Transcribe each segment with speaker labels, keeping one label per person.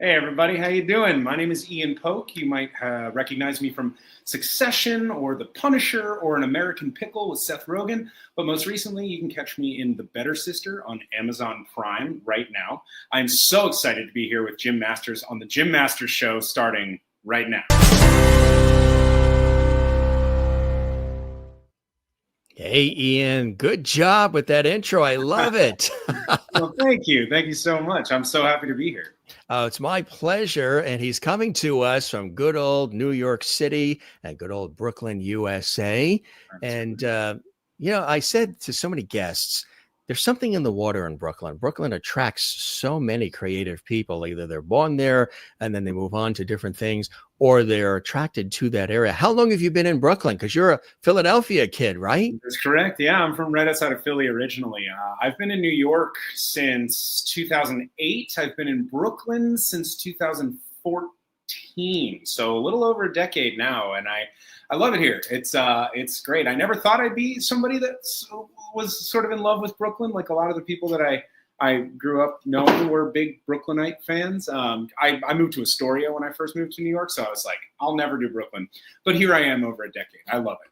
Speaker 1: Hey everybody, how you doing? My name is Ian Poake. You might recognize me from Succession or The Punisher or An American Pickle with Seth Rogen. But most recently, you can catch me in The Better Sister on Amazon Prime right now. I'm so excited to be here with Jim Masters on the Jim Masters Show starting right now.
Speaker 2: Hey, Ian, good job with that intro. I love it.
Speaker 1: Well, thank you. Thank you so much. I'm so happy to be here.
Speaker 2: It's my pleasure. And he's coming to us from good old New York City and good old Brooklyn, USA. And, I said to so many guests, there's something in the water in Brooklyn. Brooklyn attracts so many creative people. Either they're born there and then they move on to different things, or they're attracted to that area. How long have you been in Brooklyn? Because you're a Philadelphia kid, right?
Speaker 1: That's correct. Yeah, I'm from right outside of Philly originally. I've been in New York since 2008. I've been in Brooklyn since 2014. So a little over a decade now, and I love it here. It's great. I never thought I'd be somebody that was sort of in love with Brooklyn, like a lot of the people that I grew up knowing were big Brooklynite fans. I moved to Astoria when I first moved to New York, so I was like, I'll never do Brooklyn. But here I am over a decade. I love it.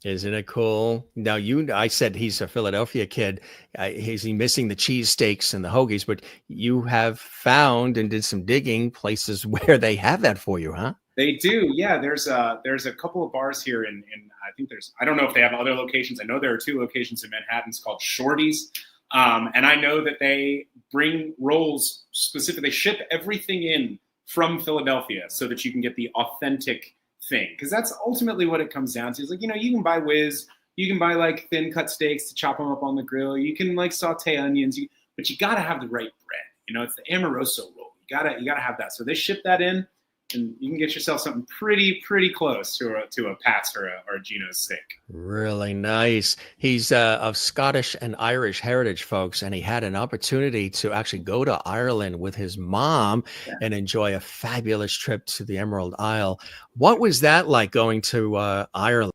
Speaker 2: Isn't it cool? Now, I said he's a Philadelphia kid. Is he missing the cheesesteaks and the hoagies? But you have found and did some digging places where they have that for you, huh?
Speaker 1: They do, yeah. There's a couple of bars here in I think I don't know if they have other locations. I know there are two locations in Manhattan. It's called Shorty's. And I know that they bring rolls specifically. They ship everything in from Philadelphia so that you can get the authentic thing. Because that's ultimately what it comes down to. It's like, you can buy whiz, you can buy like thin cut steaks to chop them up on the grill. You can like saute onions, but you got to have the right bread. It's the Amoroso roll. You gotta have that. So they ship that in, and you can get yourself something pretty close to a Pat's or a Geno's steak.
Speaker 2: Really nice. He's of Scottish and Irish heritage, folks, and he had an opportunity to actually go to Ireland with his mom and enjoy a fabulous trip to the Emerald Isle. What was that like going to Ireland?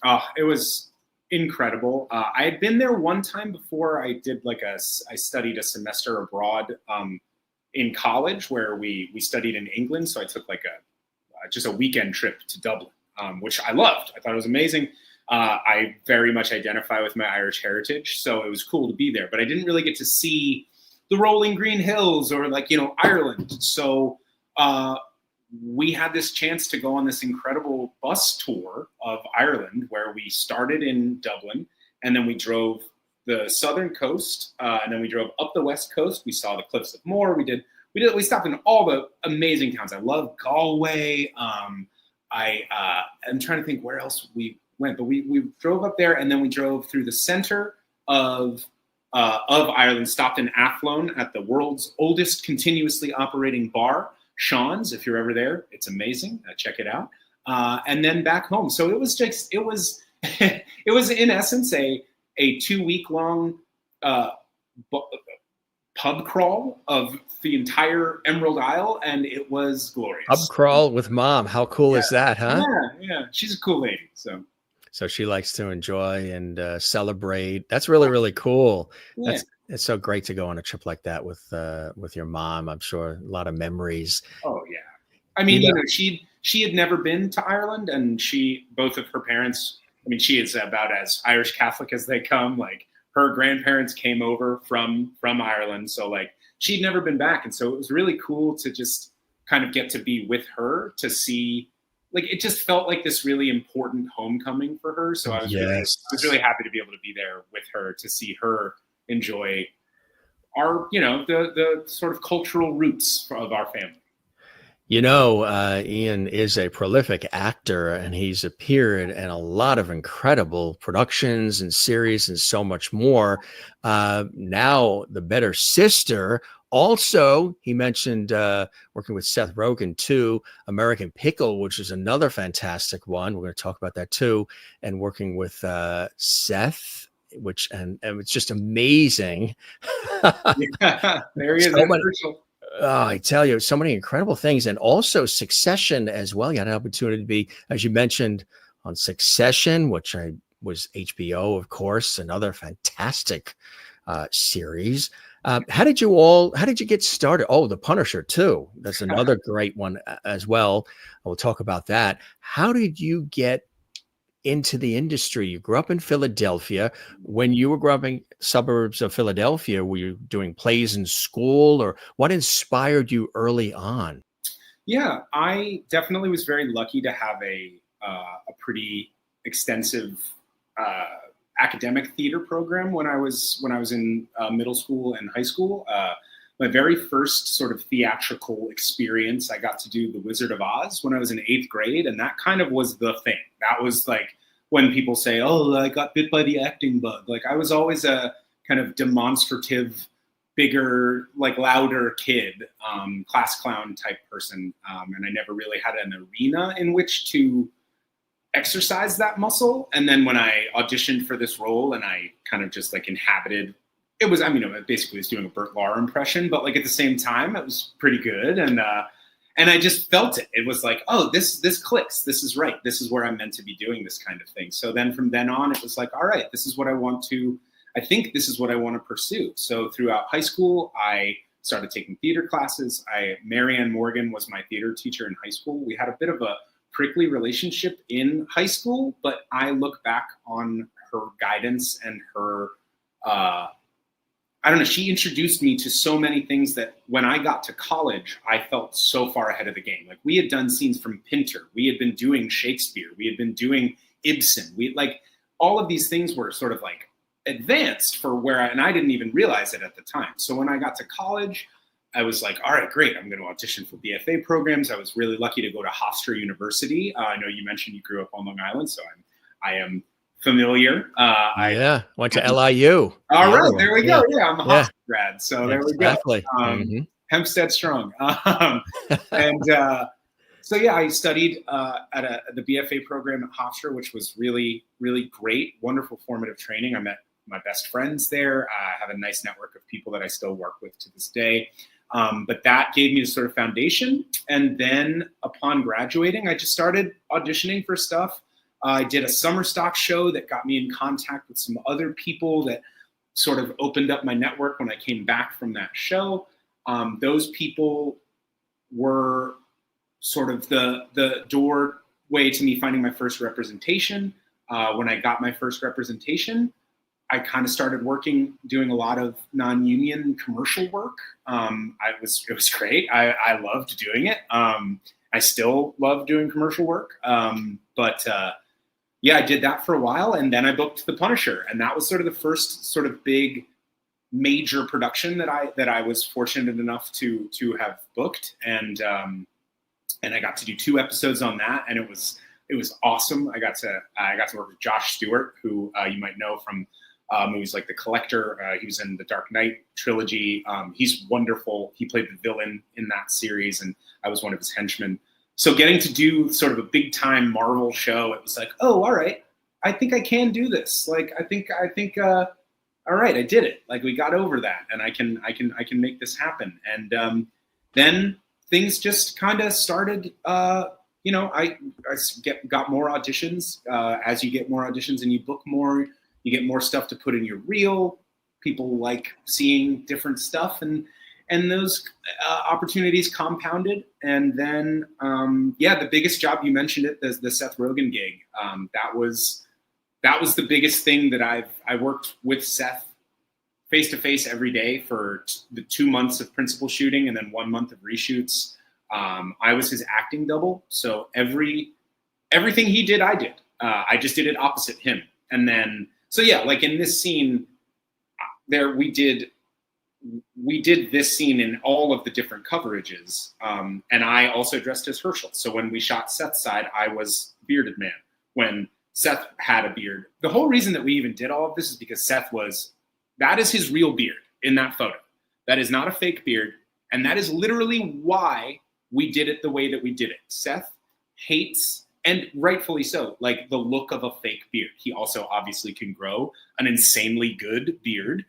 Speaker 1: Oh, it was incredible. I had been there one time before. I studied a semester abroad in college where we studied in England. So I took like just a weekend trip to Dublin, which I loved. I thought it was amazing. I very much identify with my Irish heritage, so it was cool to be there. But I didn't really get to see the rolling green hills or Ireland. So we had this chance to go on this incredible bus tour of Ireland where we started in Dublin and then we drove the southern coast, and then we drove up the west coast. We saw the Cliffs of Moher. We stopped in all the amazing towns. I love Galway. I'm trying to think where else we went, but we drove up there, and then we drove through the center of Ireland. Stopped in Athlone at the world's oldest continuously operating bar, Sean's. If you're ever there, it's amazing. Check it out. And then back home. So it was it was in essence a 2-week-long pub crawl of the entire Emerald Isle, and it was glorious.
Speaker 2: Pub crawl with mom. How cool is that, huh?
Speaker 1: Yeah. She's a cool lady.
Speaker 2: So she likes to enjoy and celebrate. That's really, really cool.
Speaker 1: Yeah.
Speaker 2: It's so great to go on a trip like that with your mom. I'm sure a lot of memories.
Speaker 1: Oh yeah. I mean, she had never been to Ireland, and both of her parents. I mean, she is about as Irish Catholic as they come. Like her grandparents came over from Ireland, so she'd never been back, and so it was really cool to just kind of get to be with her to see. It just felt like this really important homecoming for her. So I was really happy to be able to be there with her to see her enjoy our, the sort of cultural roots of our family.
Speaker 2: Ian is a prolific actor, and he's appeared in a lot of incredible productions and series and so much more. Now, The Better Sister. Also, he mentioned working with Seth Rogen too, American Pickle, which is another fantastic one. We're going to talk about that too, and working with Seth, and it's just amazing.
Speaker 1: Yeah, there he is.
Speaker 2: Oh, I tell you, so many incredible things. And also Succession as well. You had an opportunity to be, as you mentioned, on Succession, which was HBO, of course, another fantastic series. How did you get started? Oh, The Punisher too. That's another great one as well. We'll talk about that. How did you get into the industry? You grew up in Philadelphia. When you were growing up in suburbs of Philadelphia, were you doing plays in school, or what inspired you early on?
Speaker 1: Yeah, I definitely was very lucky to have a pretty extensive uh, academic theater program when I was in middle school and high school. My very first sort of theatrical experience, I got to do The Wizard of Oz when I was in 8th grade, and that kind of was the thing. That was like when people say, "Oh, I got bit by the acting bug." Like I was always a kind of demonstrative, bigger, like louder kid, class clown type person, and I never really had an arena in which to exercise that muscle. And then when I auditioned for this role and I kind of just like inhabited, it was, I mean, I basically was doing a Burt Lahr impression, but like at the same time, it was pretty good. And I just felt it. It was like, oh, this clicks. This is right. This is where I'm meant to be doing this kind of thing. So then from then on, it was like, all right, this is what I think this is what I want to pursue. So throughout high school, I started taking theater classes. Marianne Morgan was my theater teacher in high school. We had a bit of a prickly relationship in high school, but I look back on her guidance and her, I don't know, she introduced me to so many things that when I got to college, I felt so far ahead of the game. Like we had done scenes from Pinter. We had been doing Shakespeare. We had been doing Ibsen. All of these things were sort of like advanced for and I didn't even realize it at the time. So when I got to college, I was like, all right, great. I'm going to audition for BFA programs. I was really lucky to go to Hofstra University. I know you mentioned you grew up on Long Island, so I am familiar.
Speaker 2: Went to LIU.
Speaker 1: All right, there we go. Yeah, I'm a Hofstra grad, so there we go.
Speaker 2: Exactly.
Speaker 1: Hempstead strong. And so yeah, I studied at the BFA program at Hofstra, which was really, really great, wonderful formative training. I met my best friends there. I have a nice network of people that I still work with to this day. But that gave me the sort of foundation. And then upon graduating, I just started auditioning for stuff. I did a summer stock show that got me in contact with some other people that sort of opened up my network when I came back from that show. Those people were sort of the doorway to me finding my first representation. When I got my first representation, I kind of started doing a lot of non-union commercial work. It was great. I loved doing it. I still love doing commercial work. But I did that for a while, and then I booked The Punisher, and that was sort of the first sort of big major production that I was fortunate enough to have booked, and I got to do 2 episodes on that, and it was awesome. I got to work with Josh Stewart, who you might know from movies like The Collector. He was in the Dark Knight trilogy. He's wonderful. He played the villain in that series, and I was one of his henchmen. So getting to do sort of a big time Marvel show, it was like, oh, all right, I think I can do this. Like, I think, all right, I did it. Like, we got over that, and I can make this happen. And then things just kind of started. I got more auditions. As you get more auditions and you book more, you get more stuff to put in your reel. People like seeing different stuff, and those opportunities compounded. And then, the biggest job, you mentioned it, the Seth Rogen gig. That was the biggest thing that I worked with Seth face to face every day for the 2 months of principal shooting and then 1 month of reshoots. I was his acting double, so everything he did, I did. I just did it opposite him. And then, like in this scene, we did this scene in all of the different coverages, and I also dressed as Herschel. So when we shot Seth's side, I was bearded man. When Seth had a beard, the whole reason that we even did all of this is because that is his real beard in that photo. That is not a fake beard, and that is literally why we did it the way that we did it. Seth hates, and rightfully so, like the look of a fake beard. He also obviously can grow an insanely good beard.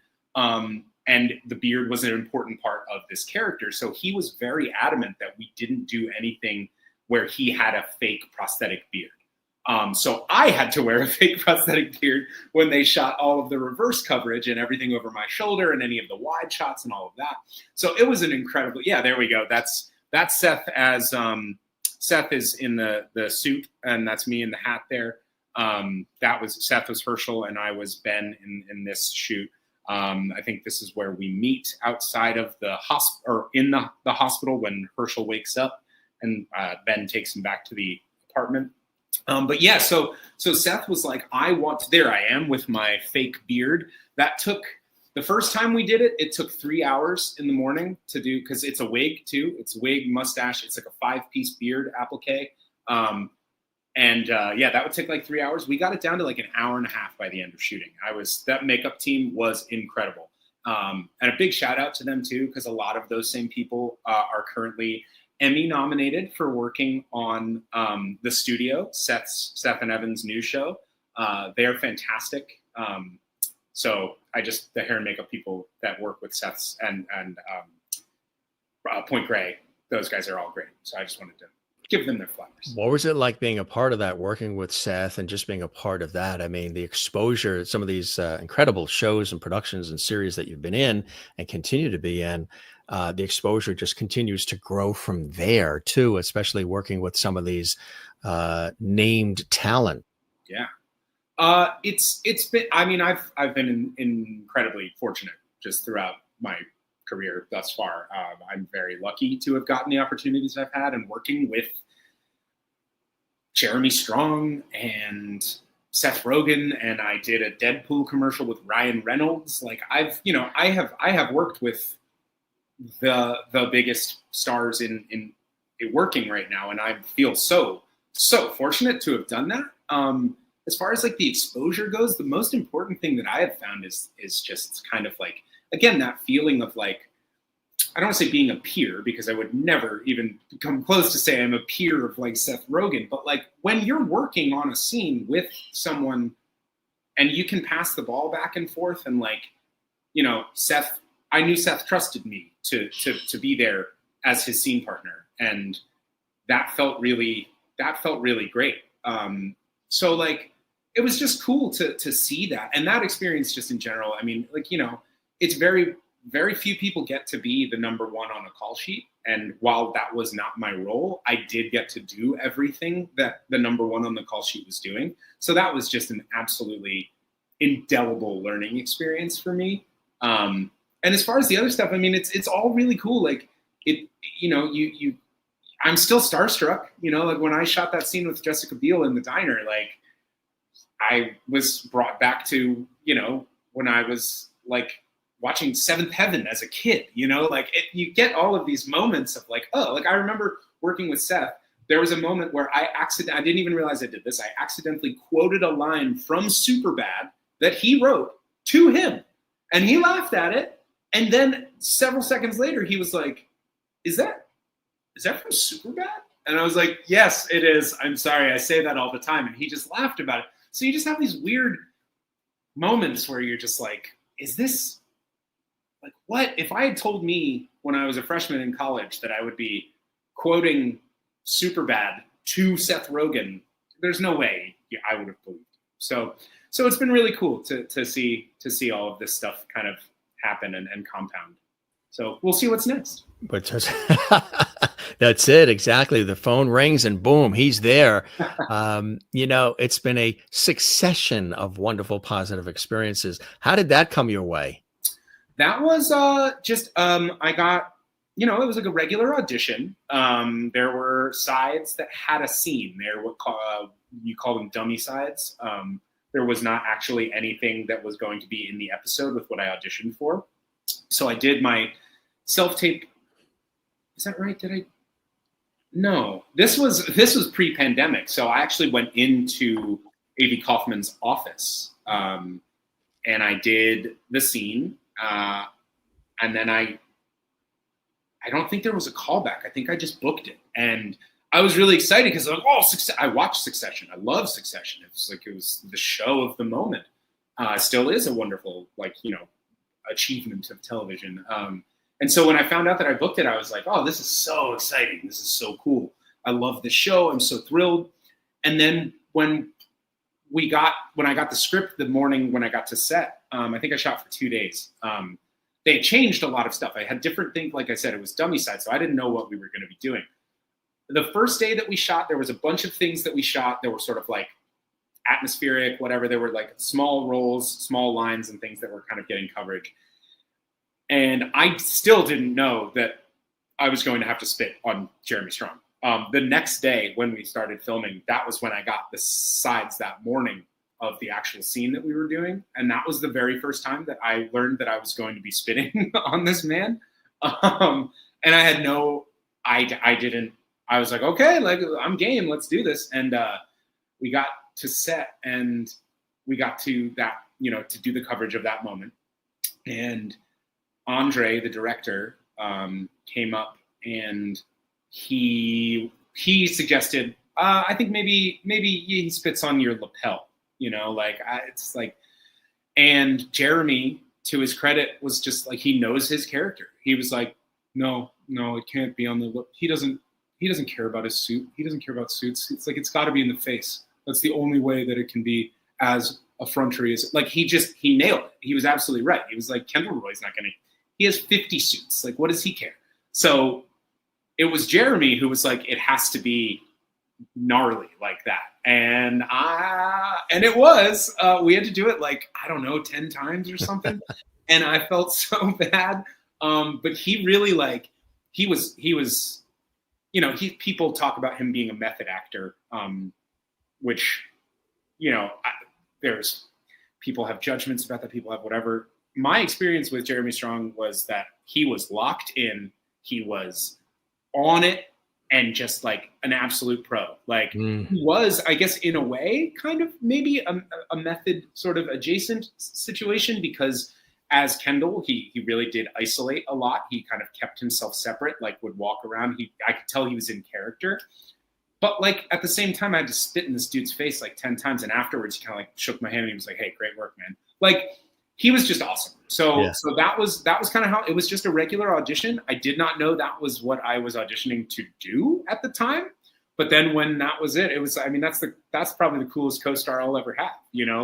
Speaker 1: And the beard was an important part of this character. So he was very adamant that we didn't do anything where he had a fake prosthetic beard. So I had to wear a fake prosthetic beard when they shot all of the reverse coverage and everything over my shoulder and any of the wide shots and all of that. So it was an incredible, yeah, there we go. That's Seth as, Seth is in the suit, and that's me in the hat there. Seth was Herschel, and I was Ben in this shoot. I think this is where we meet outside of the hospital, or in the hospital, when Herschel wakes up and Ben takes him back to the apartment. But yeah, so Seth was like, there I am with my fake beard. That took, the first time we did it, it took 3 hours in the morning to do, because it's a wig too. It's wig, mustache. It's like a 5-piece beard applique. Yeah, that would take like 3 hours. We got it down to like an hour and a half by the end of shooting. That makeup team was incredible. And a big shout out to them too, because a lot of those same people are currently Emmy nominated for working on The Studio, Seth and Evan's new show. They're fantastic. So the hair and makeup people that work with Seth's and Point Grey, those guys are all great. So I just wanted to give them their flowers.
Speaker 2: What was it like being a part of that, working with Seth and just being a part of that? I mean, the exposure, some of these incredible shows and productions and series that you've been in and continue to be in, the exposure just continues to grow from there too, especially working with some of these named talent.
Speaker 1: Yeah. It's been, I mean, I've been incredibly fortunate just throughout my career thus far. I'm very lucky to have gotten the opportunities I've had, and working with Jeremy Strong and Seth Rogen, and I did a Deadpool commercial with Ryan Reynolds. Like I have worked with the biggest stars in working right now, and I feel so fortunate to have done that. As far as like the exposure goes, the most important thing that I have found is just kind of like, again, that feeling of like, I don't want to say being a peer, because I would never even come close to say I'm a peer of like Seth Rogen, but like when you're working on a scene with someone and you can pass the ball back and forth, and like, I knew Seth trusted me to be there as his scene partner, and that felt really great. So like, it was just cool to see that, and that experience just in general. I mean, like, it's very, very few people get to be the number one on a call sheet. And while that was not my role, I did get to do everything that the number one on the call sheet was doing. So that was just an absolutely indelible learning experience for me. And as far as the other stuff, I mean, it's all really cool. Like I'm still starstruck, like when I shot that scene with Jessica Biel in the diner, like I was brought back to, when I was like watching Seventh Heaven as a kid, you get all of these moments of like, oh, like I remember working with Seth. There was a moment where I didn't even realize I did this. I accidentally quoted a line from Superbad that he wrote to him, and he laughed at it. And then several seconds later, he was like, is that from Superbad? And I was like, yes, it is. I'm sorry. I say that all the time. And he just laughed about it. So you just have these weird moments where you're just like, is this like, what? If I had told me when I was a freshman in college that I would be quoting Superbad to Seth Rogen, there's no way I would have believed. So it's been really cool to see all of this stuff kind of happen and compound. So we'll see what's next.
Speaker 2: But that's it. Exactly. The phone rings and boom, he's there. It's been a succession of wonderful, positive experiences. How did that come your way?
Speaker 1: That was I got, it was like a regular audition. There were sides that had a scene. There were you call them dummy sides. There was not actually anything that was going to be in the episode with what I auditioned for. So I did my self-tape. Is that right? No, this was pre-pandemic. So I actually went into A.V. Kaufman's office, and I did the scene. And then I don't think there was a callback. I think I just booked it. And I was really excited because I watched Succession. I love Succession. It was the show of the moment. Still is a wonderful, achievement of television. And so when I found out that I booked it, I was like, oh, this is so exciting. This is so cool. I love the show. I'm so thrilled. And then when I got the script the morning when I got to set, I think I shot for 2 days. They had changed a lot of stuff. I had different things. Like I said, it was dummy side, so I didn't know what we were going to be doing. The first day that we shot, there was a bunch of things that we shot that were sort of like atmospheric, whatever. There were like small roles, small lines and things that were kind of getting coverage. And I still didn't know that I was going to have to spit on Jeremy Strong. The next day when we started filming, that was when I got the sides that morning of the actual scene that we were doing. And that was the very first time that I learned that I was going to be spitting on this man. And I had I was like, okay, like I'm game, let's do this. And we got to set and we got to that, to do the coverage of that moment. And Andre, the director, came up and he suggested, I think maybe he spits on your lapel, it's like, and Jeremy, to his credit, was just like, he knows his character. He was like, no, it can't be on the lip. He doesn't care about his suit. He doesn't care about suits. It's like, it's got to be in the face. That's the only way that it can be as effrontery as, like, he nailed it. He was absolutely right. He was like, Kendall Roy's not going to, he has 50 suits. Like, what does he care? So it was Jeremy who was like, it has to be gnarly like that. And it was, we had to do it like, I don't know, 10 times or something. And I felt so bad. But he really people talk about him being a method actor, which, there's people have judgments about that, people have whatever. My experience with Jeremy Strong was that he was locked in, he was on it, and just like an absolute pro. Like he was, I guess, in a way, kind of maybe a method sort of adjacent situation, because as Kendall, he really did isolate a lot. He kind of kept himself separate, like would walk around. I could tell he was in character. But like at the same time, I had to spit in this dude's face like 10 times. And afterwards, he kind of like shook my hand and he was like, hey, great work, man. Like he was just awesome. So that was kind of how it was, just a regular audition. I did not know that was what I was auditioning to do at the time. But then when that was it, was, I mean, that's probably the coolest co-star I'll ever have,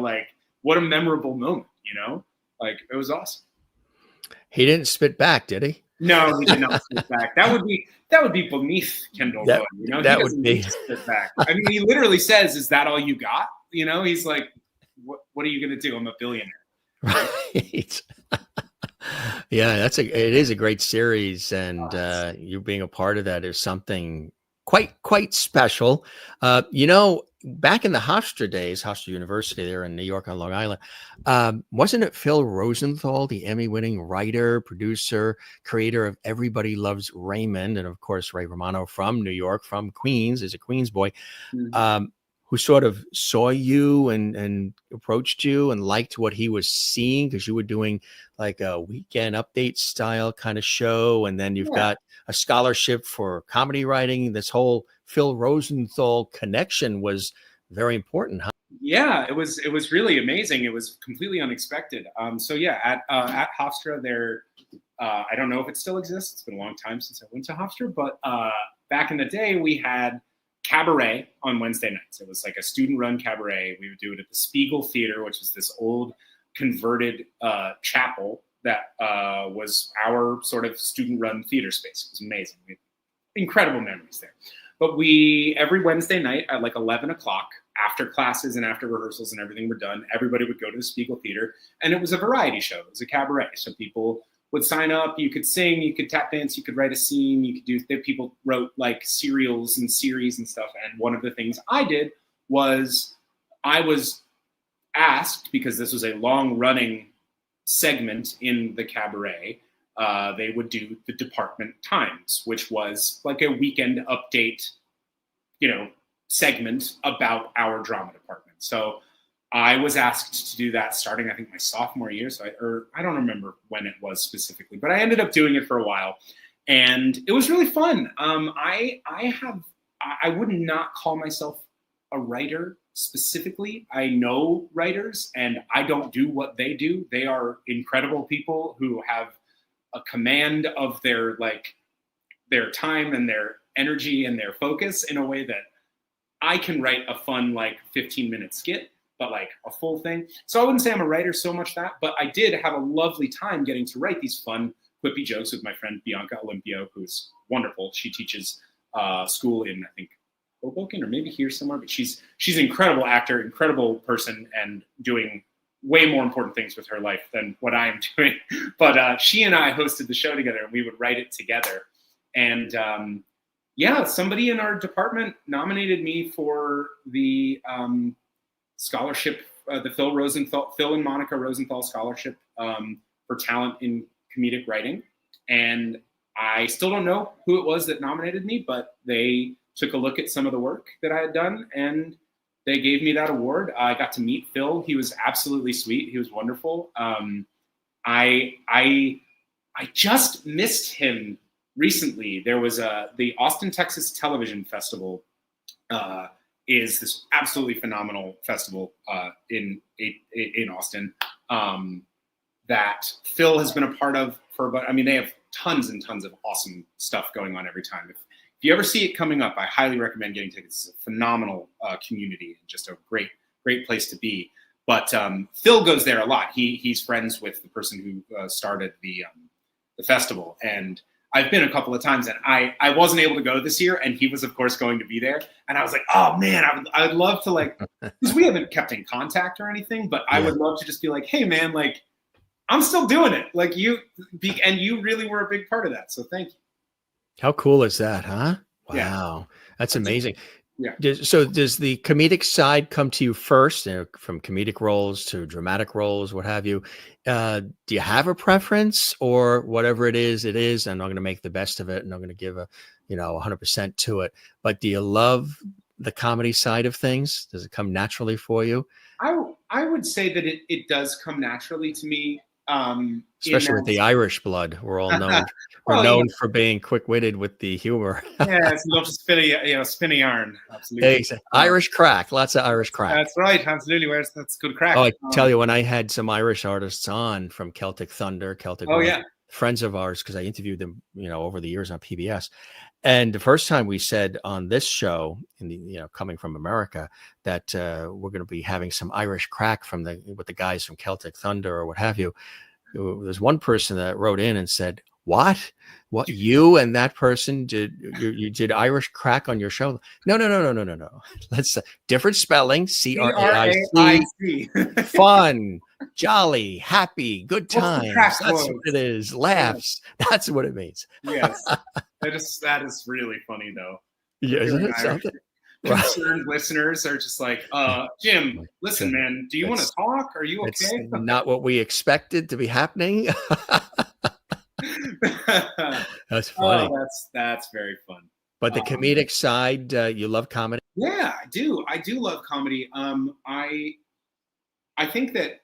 Speaker 1: like what a memorable moment, like it was awesome.
Speaker 2: He didn't spit back, did he?
Speaker 1: No, he did not spit back. That would be beneath Kendall Roy,
Speaker 2: That
Speaker 1: he
Speaker 2: would be
Speaker 1: spit back. I mean, he literally says, is that all you got? He's like, what are you going to do? I'm a billionaire.
Speaker 2: Right. Yeah, it is a great series, and you being a part of that is something quite special. Back in the Hofstra days, Hofstra University there in New York on Long Island, wasn't it Phil Rosenthal, the Emmy-winning writer, producer, creator of Everybody Loves Raymond, and of course Ray Romano from New York, from Queens, is a Queens boy, who sort of saw you and approached you and liked what he was seeing, because you were doing like a weekend update style kind of show, and then you've got a scholarship for comedy writing. This whole Phil Rosenthal connection was very important, huh?
Speaker 1: Yeah, it was really amazing. It was completely unexpected. So yeah, at Hofstra there, I don't know if it still exists. It's been a long time since I went to Hofstra, but back in the day we had cabaret on Wednesday nights. It was like a student-run cabaret. We would do it at the Spiegel Theater, which is this old converted chapel that was our sort of student-run theater space. It was amazing. We had incredible memories there. But every Wednesday night at like 11 o'clock, after classes and after rehearsals and everything were done, everybody would go to the Spiegel Theater, and it was a variety show. It was a cabaret. So people would sign up, you could sing, you could tap dance, you could write a scene, you could do, people wrote like serials and series and stuff. And one of the things I did was I was asked, because this was a long running segment in the cabaret, they would do the Department Times, which was like a weekend update, segment about our drama department. So I was asked to do that starting, I think, my sophomore year. So I don't remember when it was specifically, but I ended up doing it for a while, and it was really fun. I would not call myself a writer specifically. I know writers, and I don't do what they do. They are incredible people who have a command of their time and their energy and their focus in a way that I can write a fun, like 15-minute skit, but like a full thing. So I wouldn't say I'm a writer so much that, but I did have a lovely time getting to write these fun, quippy jokes with my friend Bianca Olimpio, who's wonderful. She teaches school in, I think, Hoboken or maybe here somewhere, but she's an incredible actor, incredible person, and doing way more important things with her life than what I am doing. But she and I hosted the show together, and we would write it together. And yeah, somebody in our department nominated me for the scholarship, the Phil and Monica Rosenthal Scholarship for talent in comedic writing. And I still don't know who it was that nominated me, but they took a look at some of the work that I had done, and they gave me that award. I got to meet Phil. He was absolutely sweet. He was wonderful. I just missed him recently. There was the Austin, Texas Television Festival is this absolutely phenomenal festival in Austin that Phil has been a part of for about, I mean, they have tons and tons of awesome stuff going on every time. If you ever see it coming up, I highly recommend getting tickets. It's a phenomenal community, just a great place to be. But Phil goes there a lot. He's friends with the person who started the festival, and I've been a couple of times, and I wasn't able to go this year, and he was, of course, going to be there. And I was like, oh man, I would love to, like, because we haven't kept in contact or anything, but I would love to just be like, hey man, like, I'm still doing it. Like and you really were a big part of that. So thank you.
Speaker 2: How cool is that, huh? Wow.
Speaker 1: Yeah.
Speaker 2: That's amazing.
Speaker 1: Yeah.
Speaker 2: So does the comedic side come to you first, from comedic roles to dramatic roles, what have you? Do you have a preference, or whatever it is, and I'm going to make the best of it, and I'm going to give 100% to it. But do you love the comedy side of things? Does it come naturally for you?
Speaker 1: I would say that it does come naturally to me.
Speaker 2: Especially with the Irish blood, we're all known. We're known for being quick-witted with the humor.
Speaker 1: Yeah, it's love to spin a yarn. Absolutely.
Speaker 2: Exactly. Irish crack, lots of Irish crack.
Speaker 1: That's right, absolutely. That's good crack.
Speaker 2: Oh, I tell you, when I had some Irish artists on from Celtic Thunder, friends of ours, because I interviewed them, over the years on PBS. And the first time we said on this show, coming from America, that we're going to be having some Irish crack with the guys from Celtic Thunder or what have you. There's one person that wrote in and said, What you and that person did? You did Irish crack on your show? No. That's different spelling. C-R-A-I-C. Fun, jolly, happy, good times. That's what it is. Laughs. That's what it means.
Speaker 1: Yes. That is really funny though.
Speaker 2: Yeah, isn't it something?
Speaker 1: Concerned listeners are just like, Jim, listen, man, do you want to talk? Are you okay?
Speaker 2: It's not what we expected to be happening. That's funny.
Speaker 1: Oh, that's very fun.
Speaker 2: But the comedic side, you love comedy?
Speaker 1: Yeah, I do. I do love comedy. I think that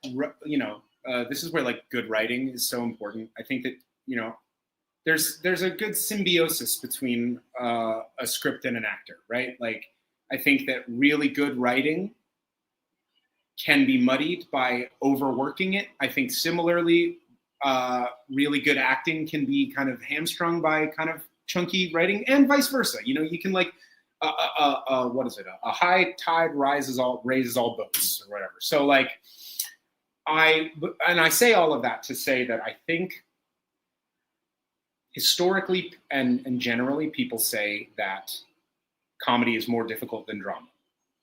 Speaker 1: this is where like good writing is so important. I think that there's a good symbiosis between a script and an actor, right? Like, I think that really good writing can be muddied by overworking it. I think similarly, really good acting can be kind of hamstrung by kind of chunky writing, and vice versa. You can like, what is it? A high tide raises all boats, or whatever. So like, I say all of that to say that I think historically and generally people say that comedy is more difficult than drama.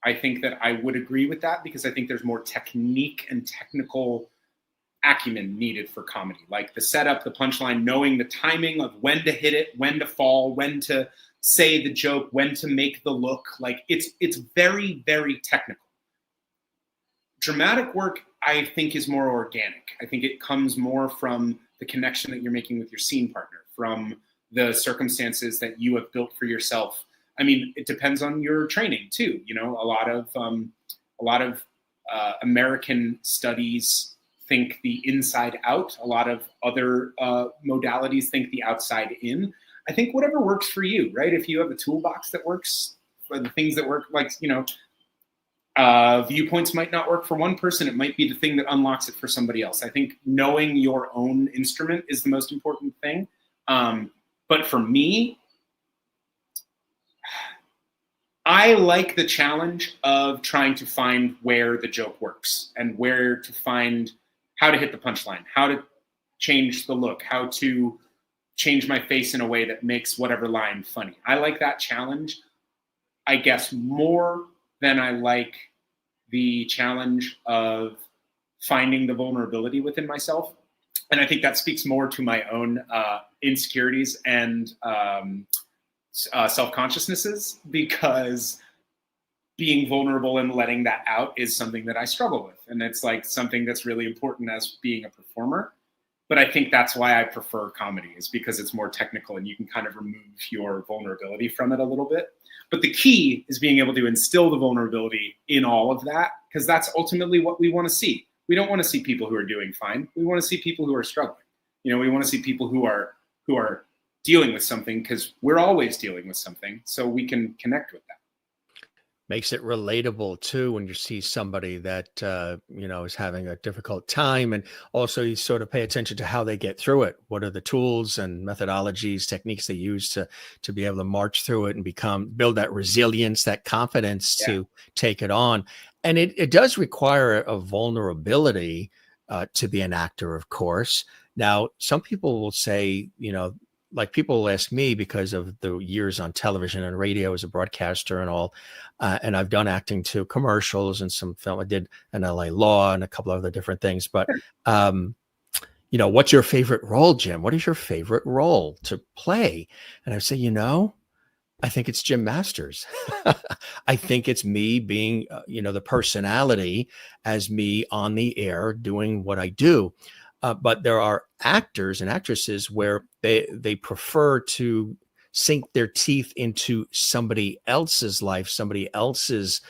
Speaker 1: I think that I would agree with that, because I think there's more technique and technical acumen needed for comedy, like the setup, the punchline, knowing the timing of when to hit it, when to fall, when to say the joke, when to make the look. Like it's very, very technical. Dramatic work, I think, is more organic. I think it comes more from the connection that you're making with your scene partner, from the circumstances that you have built for yourself. I mean, it depends on your training too. A lot of American studies think the inside out. A lot of other modalities think the outside in. I think whatever works for you, right? If you have a toolbox that works for the things that work, like, viewpoints might not work for one person. It might be the thing that unlocks it for somebody else. I think knowing your own instrument is the most important thing. But for me, I I like the challenge of trying to find where the joke works and where to find how to hit the punchline, how to change the look, how to change my face in a way that makes whatever line funny. I like that challenge, I guess, more than I like the challenge of finding the vulnerability within myself. And I think that speaks more to my own insecurities and self-consciousnesses, because being vulnerable and letting that out is something that I struggle with. And it's like something that's really important as being a performer. But I think that's why I prefer comedy, is because it's more technical and you can kind of remove your vulnerability from it a little bit. But the key is being able to instill the vulnerability in all of that, because that's ultimately what we want to see. We don't want to see people who are doing fine. We want to see people who are struggling. You know, we want to see people who are dealing with something, because we're always dealing with something, so we can connect with that.
Speaker 2: Makes it relatable too when you see somebody that is having a difficult time, and also you sort of pay attention to how they get through it. What are the tools and methodologies, techniques they use to be able to march through it and build that resilience, that confidence to take it on. And it does require a vulnerability to be an actor, of course. Now, some people will say, like people will ask me, because of the years on television and radio as a broadcaster and all, and I've done acting too, commercials and some film. I did an LA Law and a couple of other different things. But, what's your favorite role, Jim? What is your favorite role to play? And I say, I think it's Jim Masters. I think it's me being, the personality as me on the air doing what I do. But there are actors and actresses where they prefer to sink their teeth into somebody else's life, somebody else's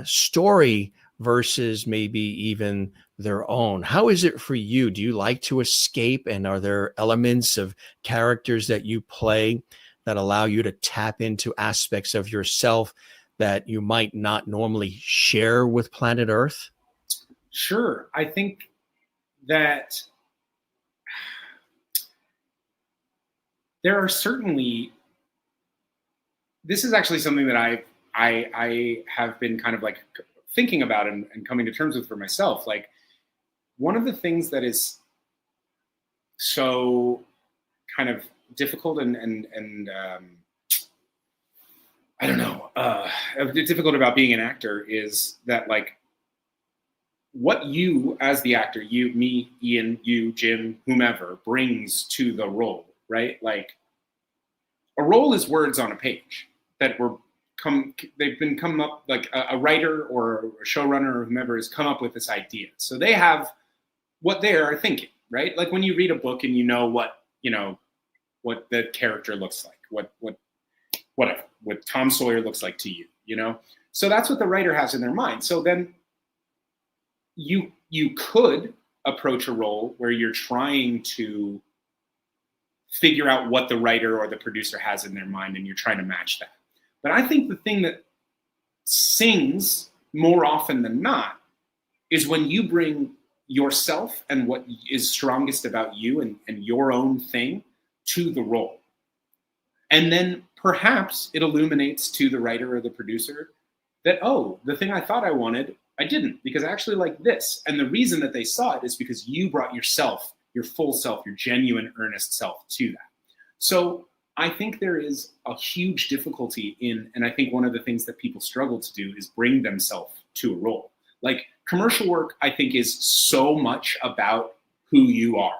Speaker 2: story versus maybe even their own. How is it for you? Do you like to escape? And are there elements of characters that you play that allow you to tap into aspects of yourself that you might not normally share with planet Earth?
Speaker 1: Sure. I think that there are certainly, this is actually something that I have been kind of like thinking about and coming to terms with for myself. Like, one of the things that is so kind of difficult and I don't know, difficult about being an actor is that, like, what you as the actor, you, me, Ian, you, Jim, whomever, brings to the role, right? Like, a role is words on a page that they've been come up, like a writer or a showrunner or whomever has come up with this idea. So they have what they are thinking, right? Like when you read a book and what the character looks like, what Tom Sawyer looks like to you, So that's what the writer has in their mind. So then you could approach a role where you're trying to figure out what the writer or the producer has in their mind, and you're trying to match that. But I think the thing that sings more often than not is when you bring yourself and what is strongest about you and your own thing to the role. And then perhaps it illuminates to the writer or the producer that, oh, the thing I thought I wanted, I didn't, because I actually like this. And the reason that they saw it is because you brought yourself, your full self, your genuine, earnest self to that. So I think there is a huge difficulty and I think one of the things that people struggle to do is bring themselves to a role. Like, commercial work, I think, is so much about who you are.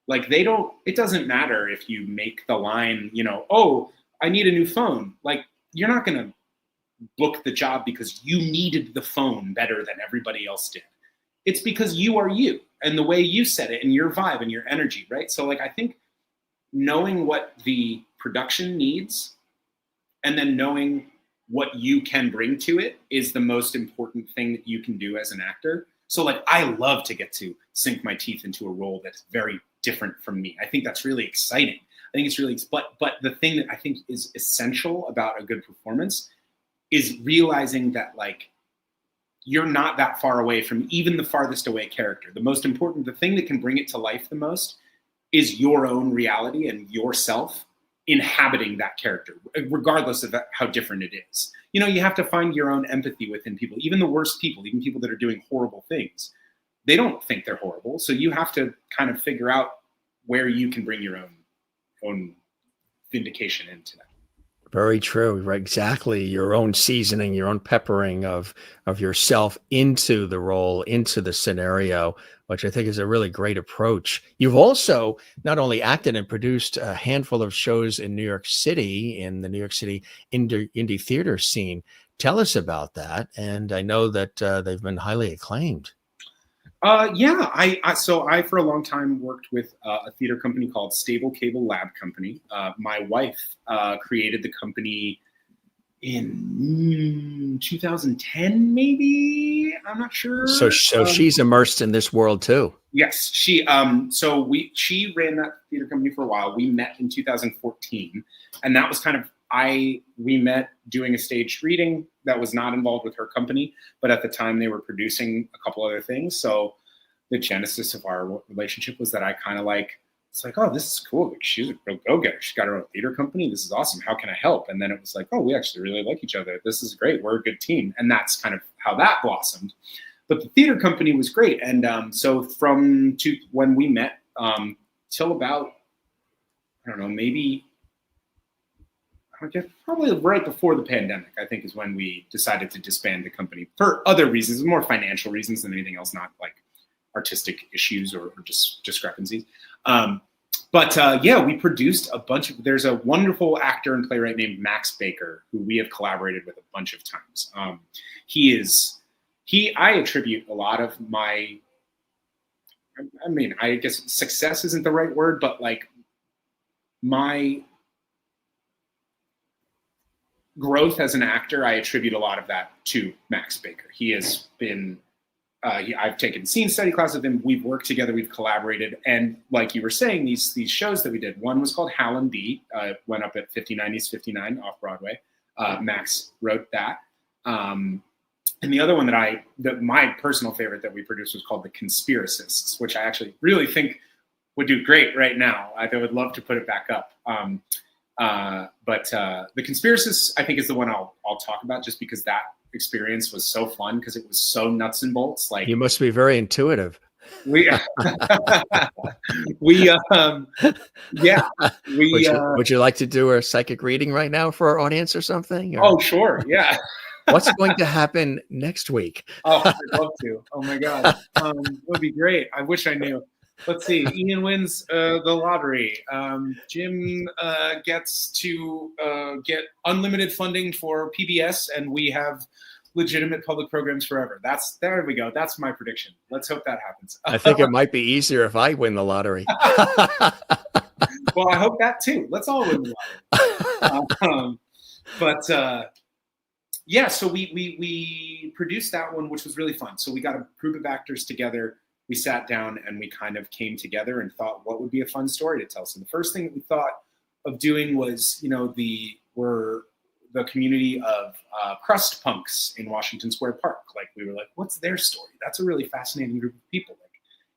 Speaker 1: Like, it doesn't matter if you make the line, oh, I need a new phone. Like, you're not going to book the job because you needed the phone better than everybody else did. It's because you are you and the way you said it and your vibe and your energy, right? So, like, I think knowing what the production needs and then knowing what you can bring to it is the most important thing that you can do as an actor. So, like, I love to get to sink my teeth into a role that's very different from me. I think that's really exciting. I think it's really, but the thing that I think is essential about a good performance is realizing that, like, you're not that far away from even the farthest away character. The thing that can bring it to life the most is your own reality and yourself inhabiting that character, regardless of how different it is. You know, you have to find your own empathy within people, even the worst people, even people that are doing horrible things. They don't think they're horrible. So you have to kind of figure out where you can bring your own vindication into that.
Speaker 2: Very true. Right. Exactly. Your own seasoning, your own peppering of yourself into the role, into the scenario, which I think is a really great approach. You've also not only acted and produced a handful of shows in New York City, in the New York City indie theater scene. Tell us about that. And I know that they've been highly acclaimed.
Speaker 1: Yeah, I for a long time worked with a theater company called Stable Cable Lab Company. My wife created the company in 2010, maybe. I'm not sure.
Speaker 2: So she's immersed in this world too.
Speaker 1: Yes, she ran that theater company for a while. We met in 2014, and that was kind of we met doing a staged reading that was not involved with her company, but at the time they were producing a couple other things. So the genesis of our relationship was that I kind of it's like, oh, this is cool. Like, she's a real go-getter. She's got her own theater company. This is awesome. How can I help? And then it was like, oh, we actually really like each other. This is great. We're a good team. And that's kind of how that blossomed. But the theater company was great. And so from when we met till about, I don't know, maybe I guess probably right before the pandemic, I think, is when we decided to disband the company for other reasons, more financial reasons than anything else, not like artistic issues or just discrepancies. Yeah, we produced a bunch of, there's a wonderful actor and playwright named Max Baker, who we have collaborated with a bunch of times. I attribute a lot of my, I mean, I guess success isn't the right word, but like my growth as an actor, I attribute a lot of that to Max Baker. He has been, I've taken scene study classes with him. We've worked together, we've collaborated. And like you were saying, these shows that we did, one was called Hal and B, went up at 59 East 59 off Broadway. Max wrote that. And the other one that my personal favorite that we produced was called The Conspiracists, which I actually really think would do great right now. I would love to put it back up. But The Conspiracists, I think, is the one I'll talk about, just because that experience was so fun, because it was so nuts and bolts. Like,
Speaker 2: you must be very intuitive.
Speaker 1: Would
Speaker 2: you like to do a psychic reading right now for our audience or something? Or?
Speaker 1: Oh, sure. Yeah.
Speaker 2: What's going to happen next week?
Speaker 1: Oh, I'd love to. Oh my God. It would be great. I wish I knew. Let's see. Ian wins the lottery. Jim gets to get unlimited funding for PBS, and we have legitimate public programs forever. There we go. That's my prediction. Let's hope that happens.
Speaker 2: I think it might be easier if I win the lottery.
Speaker 1: Well, I hope that too. Let's all win the lottery. Yeah, so we produced that one, which was really fun. So we got a group of actors together. We sat down and we kind of came together and thought, what would be a fun story to tell? So the first thing that we thought of doing was, we're the community of crust punks in Washington Square Park. Like, we were like, what's their story? That's a really fascinating group of people.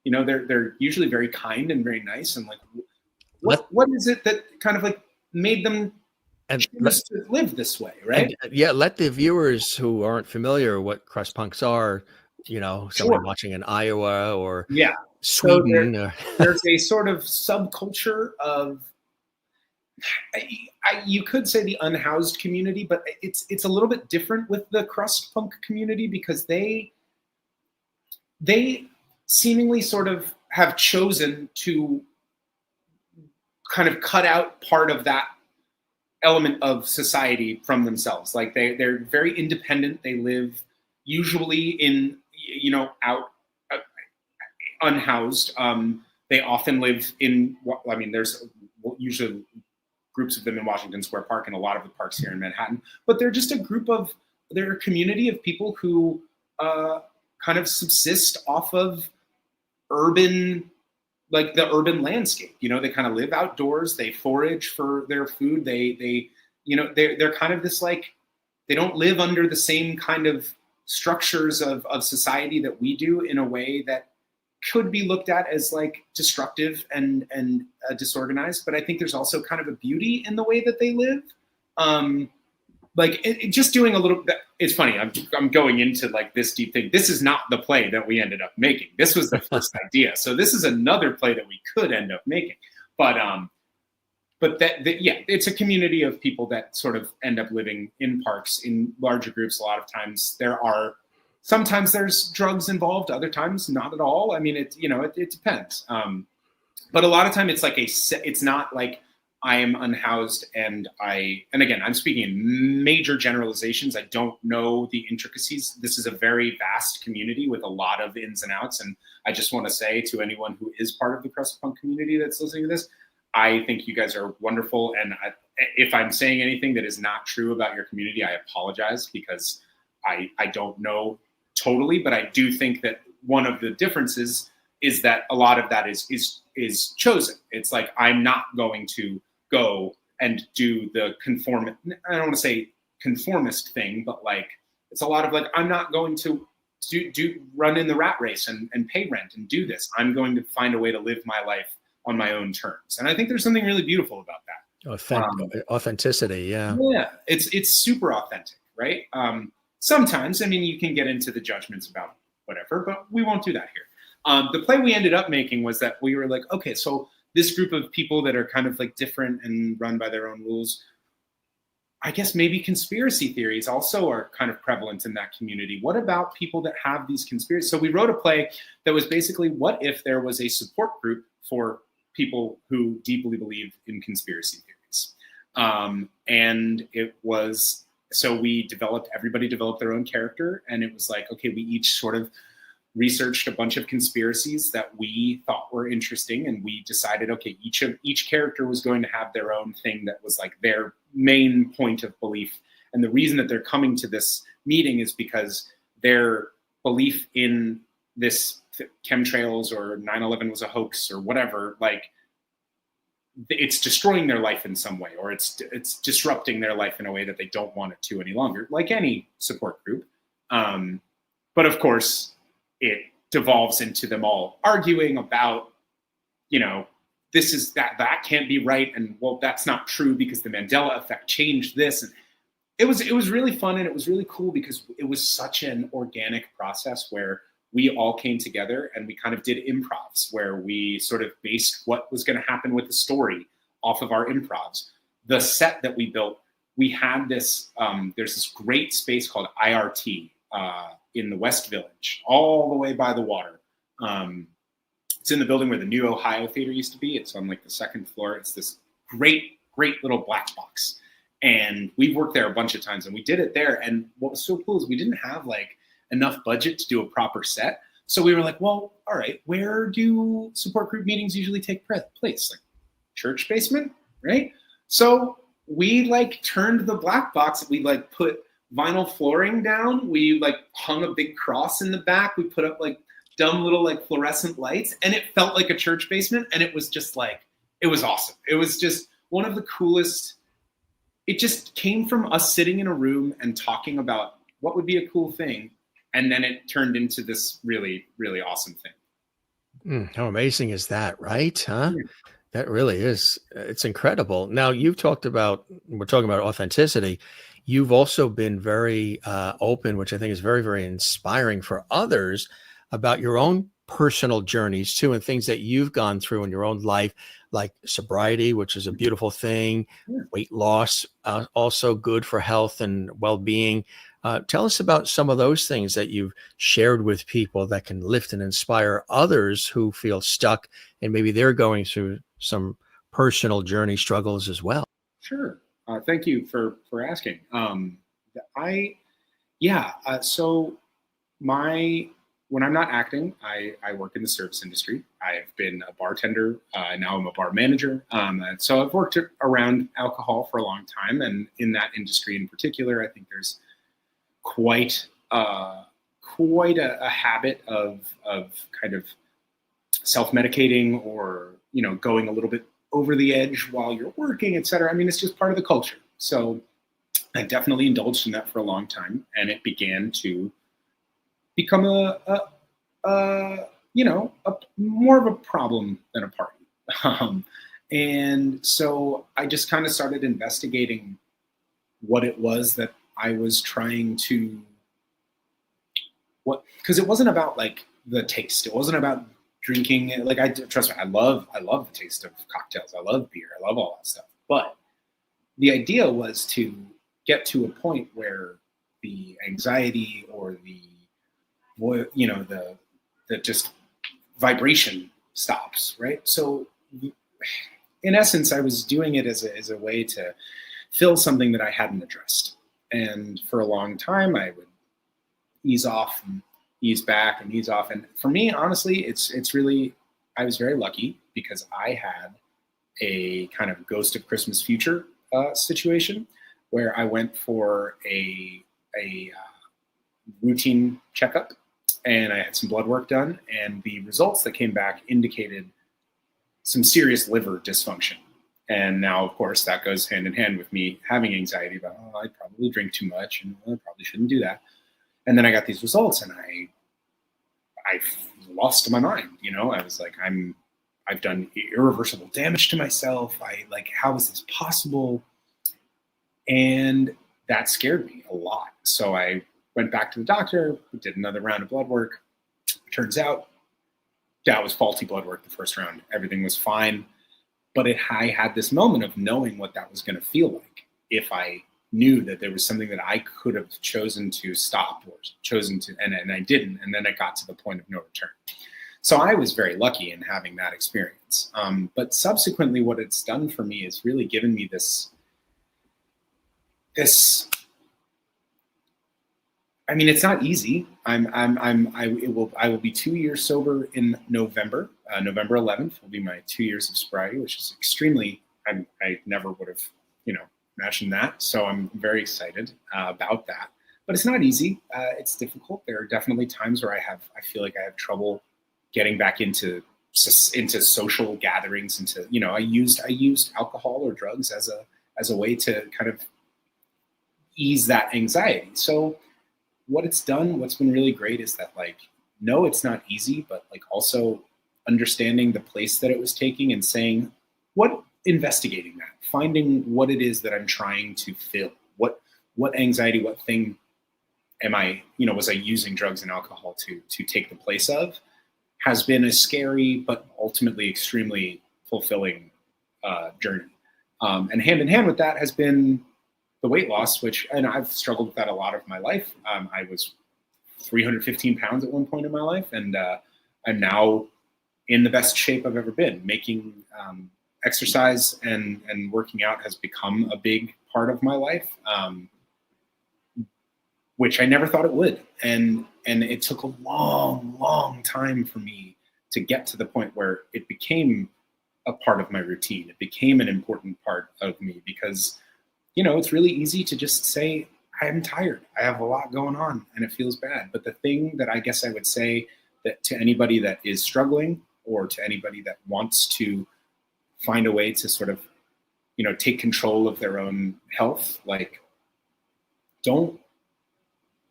Speaker 1: Like, they're usually very kind and very nice. And like, what is it that kind of like made them choose to live this way, right?
Speaker 2: Let the viewers who aren't familiar what crust punks are, someone watching in Iowa or Sweden.
Speaker 1: So there's a sort of subculture of, you could say, the unhoused community, but it's a little bit different with the crust punk community, because they seemingly sort of have chosen to kind of cut out part of that element of society from themselves. Like, they're very independent. They live usually in, out unhoused. They often live in, there's usually groups of them in Washington Square Park and a lot of the parks here in Manhattan, but they're just they're a community of people who kind of subsist off of the urban landscape. They kind of live outdoors. They forage for their food. They're kind of this, like, they don't live under the same kind of structures of society that we do, in a way that could be looked at as like destructive and disorganized, but I think there's also kind of a beauty in the way that they live. Like just doing a little bit. It's funny. I'm going into like this deep thing. This is not the play that we ended up making. This was the first idea. So this is another play that we could end up making. But yeah, it's a community of people that sort of end up living in parks in larger groups. A lot of times sometimes there's drugs involved. Other times not at all. I mean, it depends. But a lot of time it's like it's not like I am unhoused and again, I'm speaking in major generalizations. I don't know the intricacies. This is a very vast community with a lot of ins and outs. And I just want to say to anyone who is part of the Crust Punk community that's listening to this, I think you guys are wonderful. And if I'm saying anything that is not true about your community, I apologize, because I don't know totally, but I do think that one of the differences is that a lot of that is chosen. It's like, I'm not going to go and do the I don't want to say conformist thing, but like, it's a lot of like, I'm not going to run in the rat race and pay rent and do this. I'm going to find a way to live my life on my own terms. And I think there's something really beautiful about that.
Speaker 2: Authenticity. Yeah.
Speaker 1: Yeah. It's super authentic, right? Sometimes, I mean, you can get into the judgments about whatever, but we won't do that here. The play we ended up making was that we were like, okay, so this group of people that are kind of like different and run by their own rules, I guess maybe conspiracy theories also are kind of prevalent in that community. What about people that have these conspiracies? So we wrote a play that was basically, what if there was a support group for people who deeply believe in conspiracy theories? And it was, so everybody developed their own character, and it was like, okay, we each sort of researched a bunch of conspiracies that we thought were interesting, and we decided, okay, each character was going to have their own thing that was like their main point of belief. And the reason that they're coming to this meeting is because their belief in this chemtrails or 9/11 was a hoax or whatever, like, it's destroying their life in some way, or it's disrupting their life in a way that they don't want it to any longer, like any support group. But of course, it devolves into them all arguing about, this is that can't be right, and well, that's not true because the Mandela effect changed this. And it was really fun, and it was really cool because it was such an organic process where we all came together and we kind of did improvs where we sort of based what was going to happen with the story off of our improvs. The set that we built, we had this, there's this great space called IRT in the West Village, all the way by the water. It's in the building where the New Ohio Theater used to be. It's on like the second floor. It's this great little black box. And we worked there a bunch of times, and we did it there. And what was so cool is we didn't have like enough budget to do a proper set. So we were like, well, all right, where do support group meetings usually take place? Like church basement, right? So we like turned the black box. We like put vinyl flooring down. We like hung a big cross in the back. We put up like dumb little like fluorescent lights, and it felt like a church basement. And it was just like, it was awesome. It was just one of the coolest. It just came from us sitting in a room and talking about what would be a cool thing. And then it turned into this really, really awesome thing.
Speaker 2: How amazing is that, right? Huh?
Speaker 1: Yeah.
Speaker 2: That really is. It's incredible. Now, we're talking about authenticity. You've also been very open, which I think is very, very inspiring for others, about your own personal journeys too, and things that you've gone through in your own life, like sobriety, which is a beautiful thing, weight loss, also good for health and well-being. Tell us about some of those things that you've shared with people that can lift and inspire others who feel stuck, and maybe they're going through some personal journey struggles as well.
Speaker 1: Sure. Thank you for asking. So when I'm not acting, I work in the service industry. I've been a bartender. Now I'm a bar manager. So I've worked around alcohol for a long time. And in that industry in particular, I think there's quite a habit of kind of self-medicating or, going a little bit over the edge while you're working, et cetera. I mean, it's just part of the culture. So I definitely indulged in that for a long time. And it began to become a more of a problem than a party. And so I just kind of started investigating what it was that I was trying to, because it wasn't about like the taste. It wasn't about drinking it. Like, trust me, I love the taste of cocktails. I love beer. I love all that stuff. But the idea was to get to a point where the anxiety or the just vibration stops, right? So in essence, I was doing it as a way to fill something that I hadn't addressed. And for a long time, I would ease off and ease back and ease off. And for me, honestly, it's really, I was very lucky because I had a kind of ghost of Christmas future situation where I went for a routine checkup and I had some blood work done, and the results that came back indicated some serious liver dysfunction. And now, of course, that goes hand in hand with me having anxiety about, I probably drink too much and I probably shouldn't do that. And then I got these results and I lost my mind. I was like, I've done irreversible damage to myself. How is this possible? And that scared me a lot. So I went back to the doctor, did another round of blood work. Turns out that was faulty blood work the first round. Everything was fine. But I had this moment of knowing what that was going to feel like if I knew that there was something that I could have chosen to stop or chosen to, and I didn't. And then it got to the point of no return. So I was very lucky in having that experience. But subsequently, what it's done for me is really given me this, I mean, it's not easy. I will be 2 years sober in November. November 11th will be my 2 years of sobriety, which is extremely, I never would have, imagined that. So I'm very excited about that, but it's not easy. It's difficult. There are definitely times where I feel like I have trouble getting back into social gatherings, I used alcohol or drugs as a way to kind of ease that anxiety. So what it's done, what's been really great is that no, it's not easy, but also understanding the place that it was taking and saying, investigating that, finding what it is that I'm trying to fill, what anxiety, what thing am I, was I using drugs and alcohol to take the place of, has been a scary, but ultimately extremely fulfilling journey. And hand in hand with that has been the weight loss, and I've struggled with that a lot of my life. I was 315 pounds at one point in my life, and I'm now in the best shape I've ever been. Making exercise and working out has become a big part of my life, which I never thought it would. And it took a long, long time for me to get to the point where it became a part of my routine. It became an important part of me because it's really easy to just say, I'm tired. I have a lot going on and it feels bad. But the thing that I guess I would say that to anybody that is struggling or to anybody that wants to find a way to sort of, take control of their own health, don't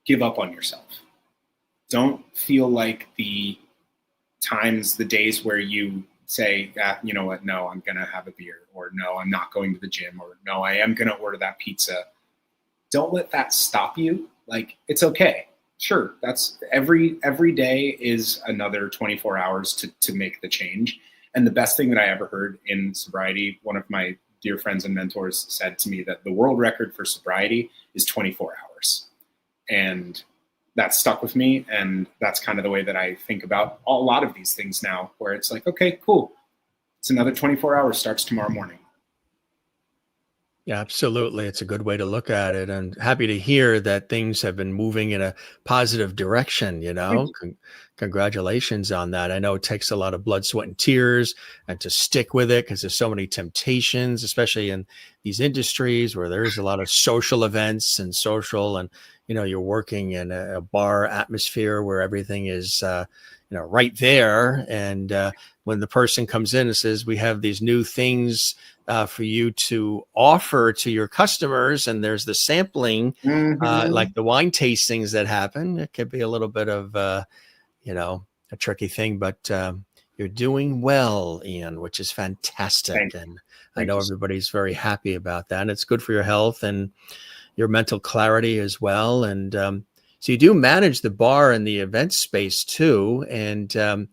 Speaker 1: give up on yourself. Don't feel like the days where you say, you know what, no, I'm going to have a beer, or no, I'm not going to the gym, or no, I am going to order that pizza. Don't let that stop you. It's okay. Sure. That's every day is another 24 hours to make the change. And the best thing that I ever heard in sobriety, one of my dear friends and mentors said to me that the world record for sobriety is 24 hours. And that stuck with me. And that's kind of the way that I think about a lot of these things now, where it's okay, cool. It's another 24 hours, starts tomorrow morning.
Speaker 2: Yeah, absolutely. It's a good way to look at it, and happy to hear that things have been moving in a positive direction, Congratulations on that. I know it takes a lot of blood, sweat, and tears and to stick with it because there's so many temptations, especially in these industries where there is a lot of social events and you're working in a bar atmosphere where everything is, right there. And when the person comes in and says, we have these new things for you to offer to your customers, and there's the sampling, like the wine tastings that happen, it could be a little bit of, a tricky thing, but you're doing well, Ian, which is fantastic. And I know everybody's very happy about that. And it's good for your health and your mental clarity as well. And so you do manage the bar and the event space too. And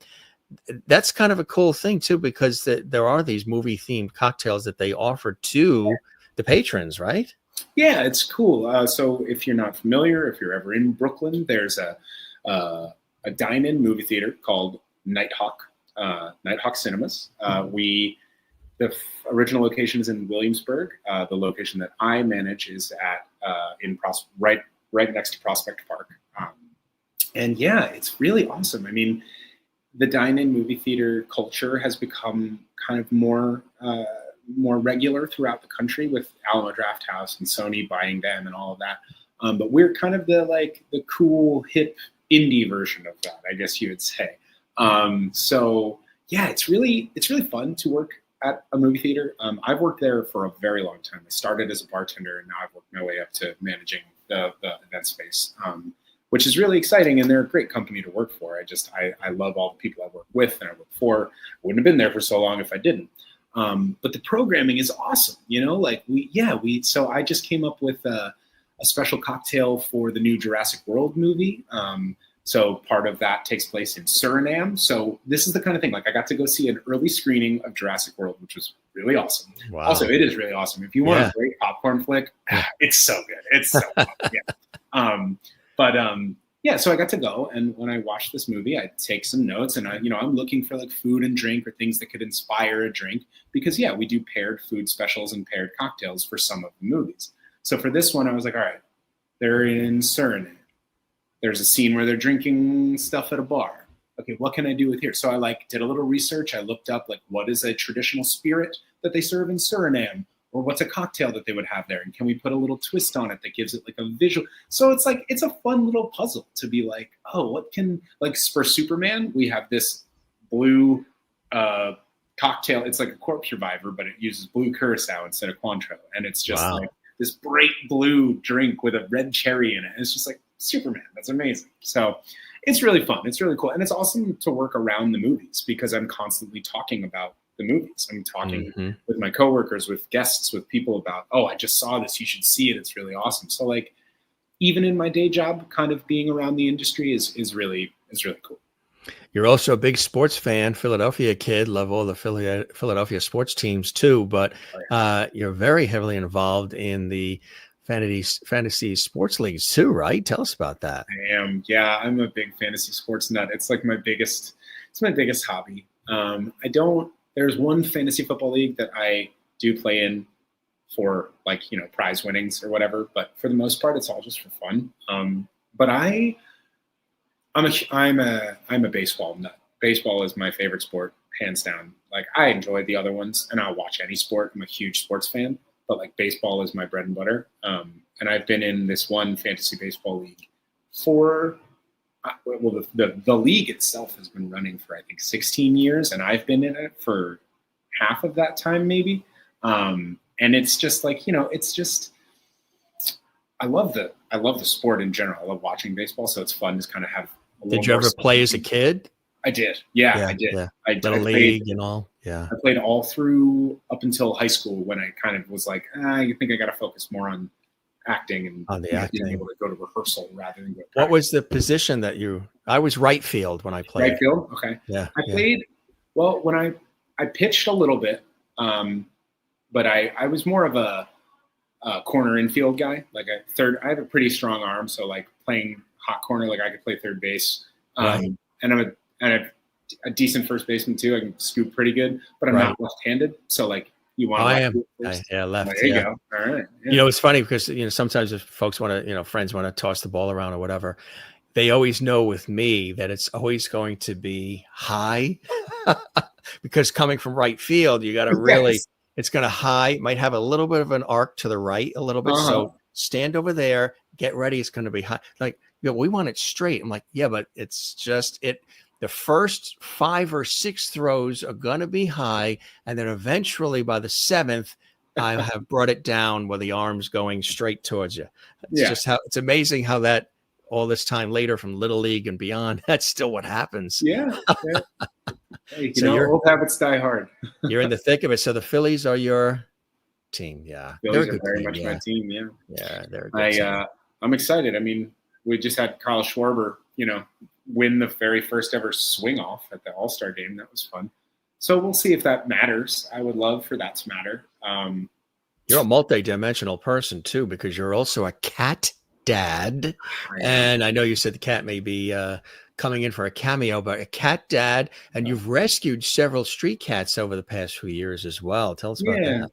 Speaker 2: that's kind of a cool thing too, because there are these movie themed cocktails that they offer to the patrons, right?
Speaker 1: Yeah, it's cool. So if you're not familiar, if you're ever in Brooklyn, there's a dine-in movie theater called Nighthawk Cinemas. The original location is in Williamsburg. The location that I manage is at right next to Prospect Park. And yeah, it's really awesome. I mean, the dine-in movie theater culture has become kind of more regular throughout the country with Alamo Drafthouse and Sony buying them and all of that. But we're kind of the cool, hip, indie version of that, I guess you would say. So yeah, it's really fun to work at a movie theater. I've worked there for a very long time. I started as a bartender, and now I've worked my way up to managing the event space, which is really exciting. And they're a great company to work for. I love all the people I work with and I work for. I wouldn't have been there for so long if I didn't. But the programming is awesome. So I just came up with a special cocktail for the new Jurassic World movie. So part of that takes place in Suriname. So this is the kind of thing, I got to go see an early screening of Jurassic World, which was really awesome.
Speaker 2: Wow.
Speaker 1: Also, it is really awesome. If you want a great popcorn flick, it's so good. It's so fun. Yeah. So I got to go, and when I watched this movie, I take some notes, and I'm looking for food and drink or things that could inspire a drink, because we do paired food specials and paired cocktails for some of the movies. So for this one, I was like, all right, they're in Suriname. There's a scene where they're drinking stuff at a bar. Okay, what can I do with here? So I did a little research. I looked up what is a traditional spirit that they serve in Suriname, or what's a cocktail that they would have there, and can we put a little twist on it that gives it a visual? So it's it's a fun little puzzle to be what can for Superman, we have this blue cocktail. It's like a corpse reviver, but it uses blue curacao instead of Cointreau, and it's just this bright blue drink with a red cherry in it. And it's just Superman. That's amazing. So it's really fun. It's really cool. And it's awesome to work around the movies, because I'm constantly talking about the movies. I'm talking with my coworkers, with guests, with people about, I just saw this. You should see it. It's really awesome. So even in my day job, kind of being around the industry is really cool.
Speaker 2: You're also a big sports fan, Philadelphia kid, love all the Philadelphia sports teams too, but you're very heavily involved in the fantasy sports leagues too, right? Tell us about that.
Speaker 1: I am. Yeah, I'm a big fantasy sports nut. It's my biggest hobby. There's one fantasy football league that I do play in for prize winnings or whatever, but for the most part, it's all just for fun. But I'm a baseball nut. Baseball is my favorite sport, hands down. I enjoy the other ones, and I'll watch any sport. I'm a huge sports fan, but baseball is my bread and butter. And I've been in this one fantasy baseball league for, the league itself has been running for, I think, 16 years, and I've been in it for half of that time, maybe. And it's just it's just, I love the sport in general. I love watching baseball, so it's fun to kind of have.
Speaker 2: Did you ever play as a kid?
Speaker 1: I did. Yeah, I did.
Speaker 2: Yeah.
Speaker 1: I
Speaker 2: Little league and all. Yeah.
Speaker 1: I played all through up until high school, when I kind of was I think I got to focus more on acting and
Speaker 2: on the acting.
Speaker 1: being able to go to rehearsal rather than go.
Speaker 2: What was the position that I was right field when I played.
Speaker 1: Right field. Okay.
Speaker 2: Yeah.
Speaker 1: I played, when I pitched a little bit, but I was more of a corner infield guy, I have a pretty strong arm. So playing hot corner, I could play third base.
Speaker 2: Right.
Speaker 1: And I'm a decent first baseman too. I can scoop pretty good, but I'm not left-handed. So you want to.
Speaker 2: I am. Left.
Speaker 1: There you go. All right.
Speaker 2: Yeah. It's funny because sometimes if folks want to, friends want to toss the ball around or whatever, they always know with me that it's always going to be high, because coming from right field, you got to really. It's going to might have a little bit of an arc to the right, a little bit. So stand over there, get ready. It's going to be high. We want it straight. I'm yeah, but it's just it. The first 5 or 6 throws are going to be high. And then eventually by the 7th, I have brought it down where the arm's going straight towards you. It's just it's amazing how that all this time later from Little League and beyond, that's still what happens.
Speaker 1: Yeah. Hey,
Speaker 2: So
Speaker 1: old habits die hard.
Speaker 2: you're in the thick of it. So the Phillies are your team. Yeah. They're
Speaker 1: Phillies
Speaker 2: a
Speaker 1: are
Speaker 2: good
Speaker 1: very
Speaker 2: team.
Speaker 1: much my team. Yeah.
Speaker 2: Yeah. They're a good team.
Speaker 1: I'm excited. I mean, we just had Kyle Schwarber, win the very first ever swing off at the All-Star game. That was fun. So we'll see if that matters. I would love for that to matter.
Speaker 2: You're a multi-dimensional person too, because you're also a cat dad. And I know you said the cat may be coming in for a cameo, but a cat dad, and you've rescued several street cats over the past few years as well. Tell us about that.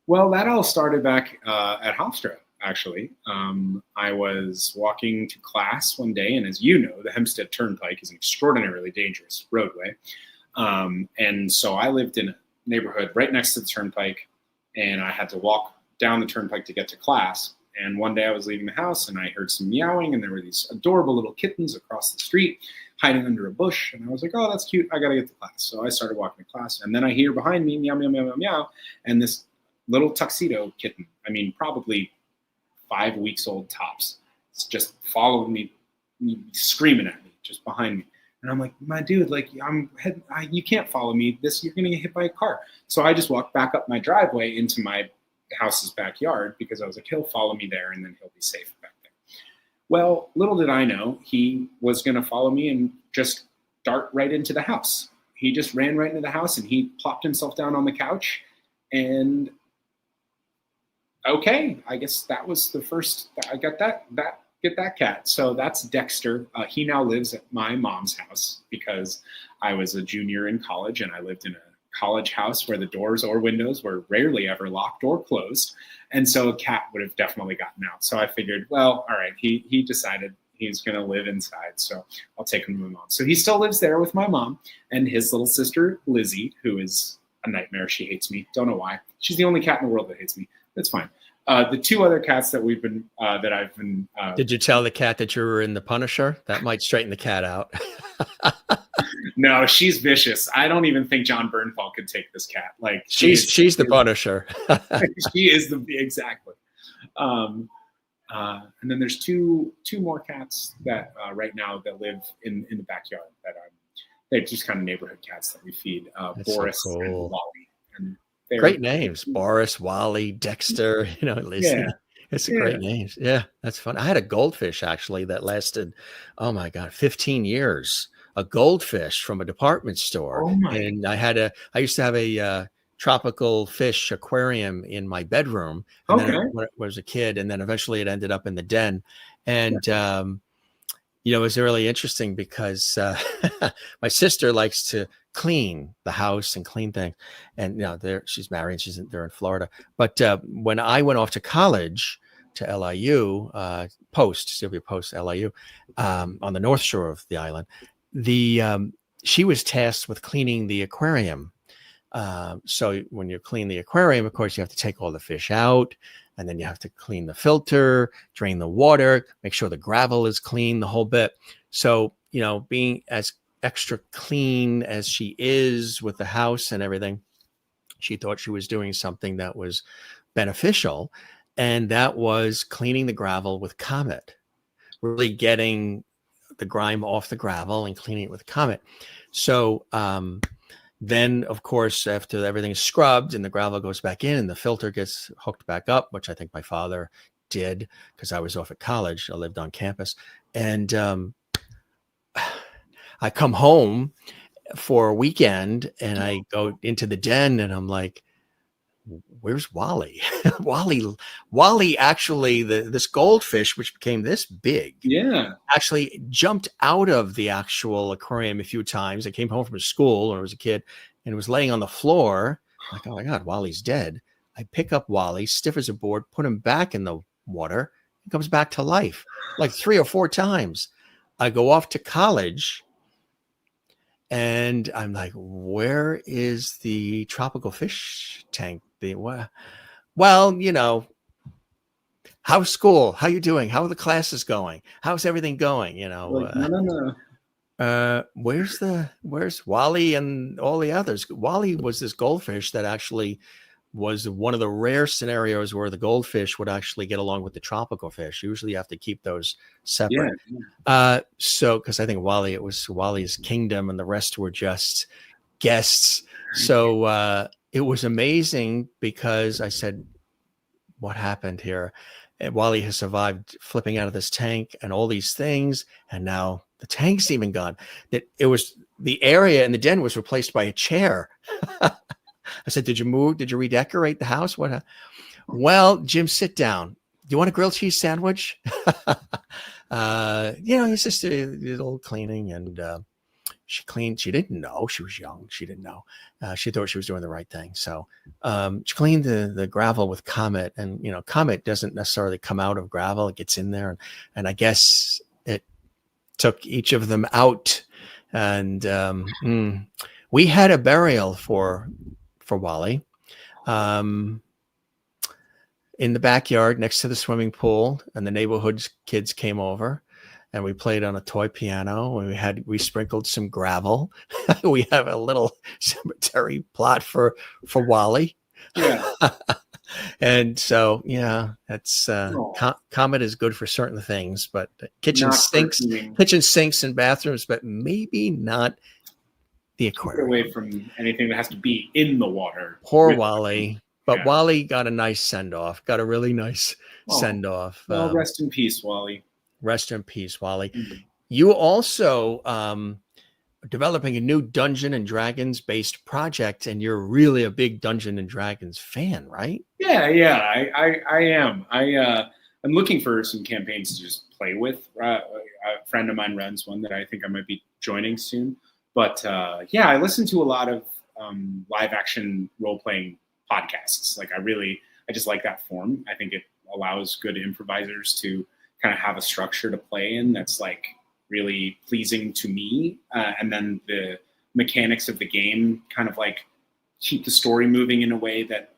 Speaker 1: Well, that all started back at Hofstra, actually. I was walking to class one day, and as you know, the Hempstead Turnpike is an extraordinarily dangerous roadway. And so I lived in a neighborhood right next to the turnpike, and I had to walk down the turnpike to get to class. And one day I was leaving the house and I heard some meowing, and there were these adorable little kittens across the street hiding under a bush. And I was like, oh, that's cute. I got to get to class. So I started walking to class, and then I hear behind me, meow, meow, meow, meow, meow. And this little tuxedo kitten, I mean, probably 5 weeks old tops, it's just following me, screaming at me just behind me. And I'm like, my dude, like, you can't follow me. You're going to get hit by a car. So I just walked back up my driveway into my house's backyard, because I was like, he'll follow me there and then he'll be safe back there. Well, little did I know he was going to follow me and just dart right into the house. He just ran right into the house and he plopped himself down on the couch. And okay, I guess that was the first, I got get that cat. So that's Dexter. He now lives at my mom's house, because I was a junior in college and I lived in a college house where the doors or windows were rarely ever locked or closed. And so a cat would have definitely gotten out. So I figured, well, all right, he decided he's going to live inside. So I'll take him to my mom. So he still lives there with my mom and his little sister, Lizzie, who is a nightmare. She hates me. Don't know why. She's the only cat in the world that hates me. That's fine. The two other cats that I've been.
Speaker 2: Did you tell the cat that you were in The Punisher? That might straighten the cat out.
Speaker 1: No, she's vicious. I don't even think John Bernthal could take this cat. Like
Speaker 2: she's the Punisher.
Speaker 1: She is exactly. And then there's two more cats that right now that live in the backyard they're just kind of neighborhood cats that we feed. Boris
Speaker 2: so cool.
Speaker 1: and Wally. And
Speaker 2: great names: Boris, Wally, Dexter. Listen. Yeah. It's great names. Yeah, that's fun. I had a goldfish actually that lasted, oh my God, 15 years. A goldfish from a department store. And I used to have a tropical fish aquarium in my bedroom. And then when I was a kid, and then eventually it ended up in the den. And, it was really interesting because my sister likes to clean the house and clean things. And, she's married, they're in Florida. But when I went off to college, to LIU, Sylvia Post, LIU, on the North Shore of the island, she was tasked with cleaning the aquarium. So when you clean the aquarium, of course, you have to take all the fish out, and then you have to clean the filter, drain the water, make sure the gravel is clean, the whole bit. So, being as extra clean as she is with the house and everything, she thought she was doing something that was beneficial. And that was cleaning the gravel with Comet, really getting the grime off the gravel and cleaning it with Comet. So then, of course, after everything's scrubbed and the gravel goes back in and the filter gets hooked back up, which I think my father did because I was off at college. I lived on campus. And I come home for a weekend and I go into the den and I'm like, where's Wally? Wally actually, this goldfish, which became this big, actually jumped out of the actual aquarium a few times. I came home from school when I was a kid and was laying on the floor. I'm like, oh my God, Wally's dead. I pick up Wally, stiff as a board, put him back in the water. He comes back to life like 3 or 4 times. I go off to college. And I'm like, where is the tropical fish tank? Well, how's school? How you doing? How are the classes going? How's everything going?
Speaker 1: No.
Speaker 2: Where's Wally and all the others? Wally was this goldfish that actually was one of the rare scenarios where the goldfish would actually get along with the tropical fish. Usually you have to keep those separate. So, because I think it was Wally's kingdom and the rest were just guests. So it was amazing because I said, what happened here? And Wally has survived flipping out of this tank and all these things. And now the tank's even gone. That it was the area in the den was replaced by a chair. I said, did you move? Did you redecorate the house? What? Well, Jim, sit down. Do you want a grilled cheese sandwich? His sister did a little cleaning and she cleaned. She didn't know. She was young. She didn't know. She thought she was doing the right thing. So she cleaned the gravel with Comet. And, Comet doesn't necessarily come out of gravel. It gets in there. And I guess it took each of them out. And we had a burial for Wally in the backyard next to the swimming pool, and the neighborhood kids came over and we played on a toy piano and we sprinkled some gravel. We have a little cemetery plot for Wally.
Speaker 1: Yeah.
Speaker 2: And so, that's Comet is good for certain things, but kitchen sinks and bathrooms, but maybe not the aquarium.
Speaker 1: Away from anything that has to be in the water.
Speaker 2: Poor Wally. But Wally got a nice send-off. Got a really nice send-off.
Speaker 1: Well, rest in peace, Wally.
Speaker 2: Rest in peace, Wally. Mm-hmm. You also developing a new Dungeons and Dragons based project, and you're really a big Dungeons and Dragons fan, right?
Speaker 1: Yeah, I am. I'm looking for some campaigns to just play with. A friend of mine runs one that I think I might be joining soon. But I listen to a lot of live action role playing podcasts. Like I just like that form. I think it allows good improvisers to kind of have a structure to play in that's like really pleasing to me. And then the mechanics of the game kind of like keep the story moving in a way that,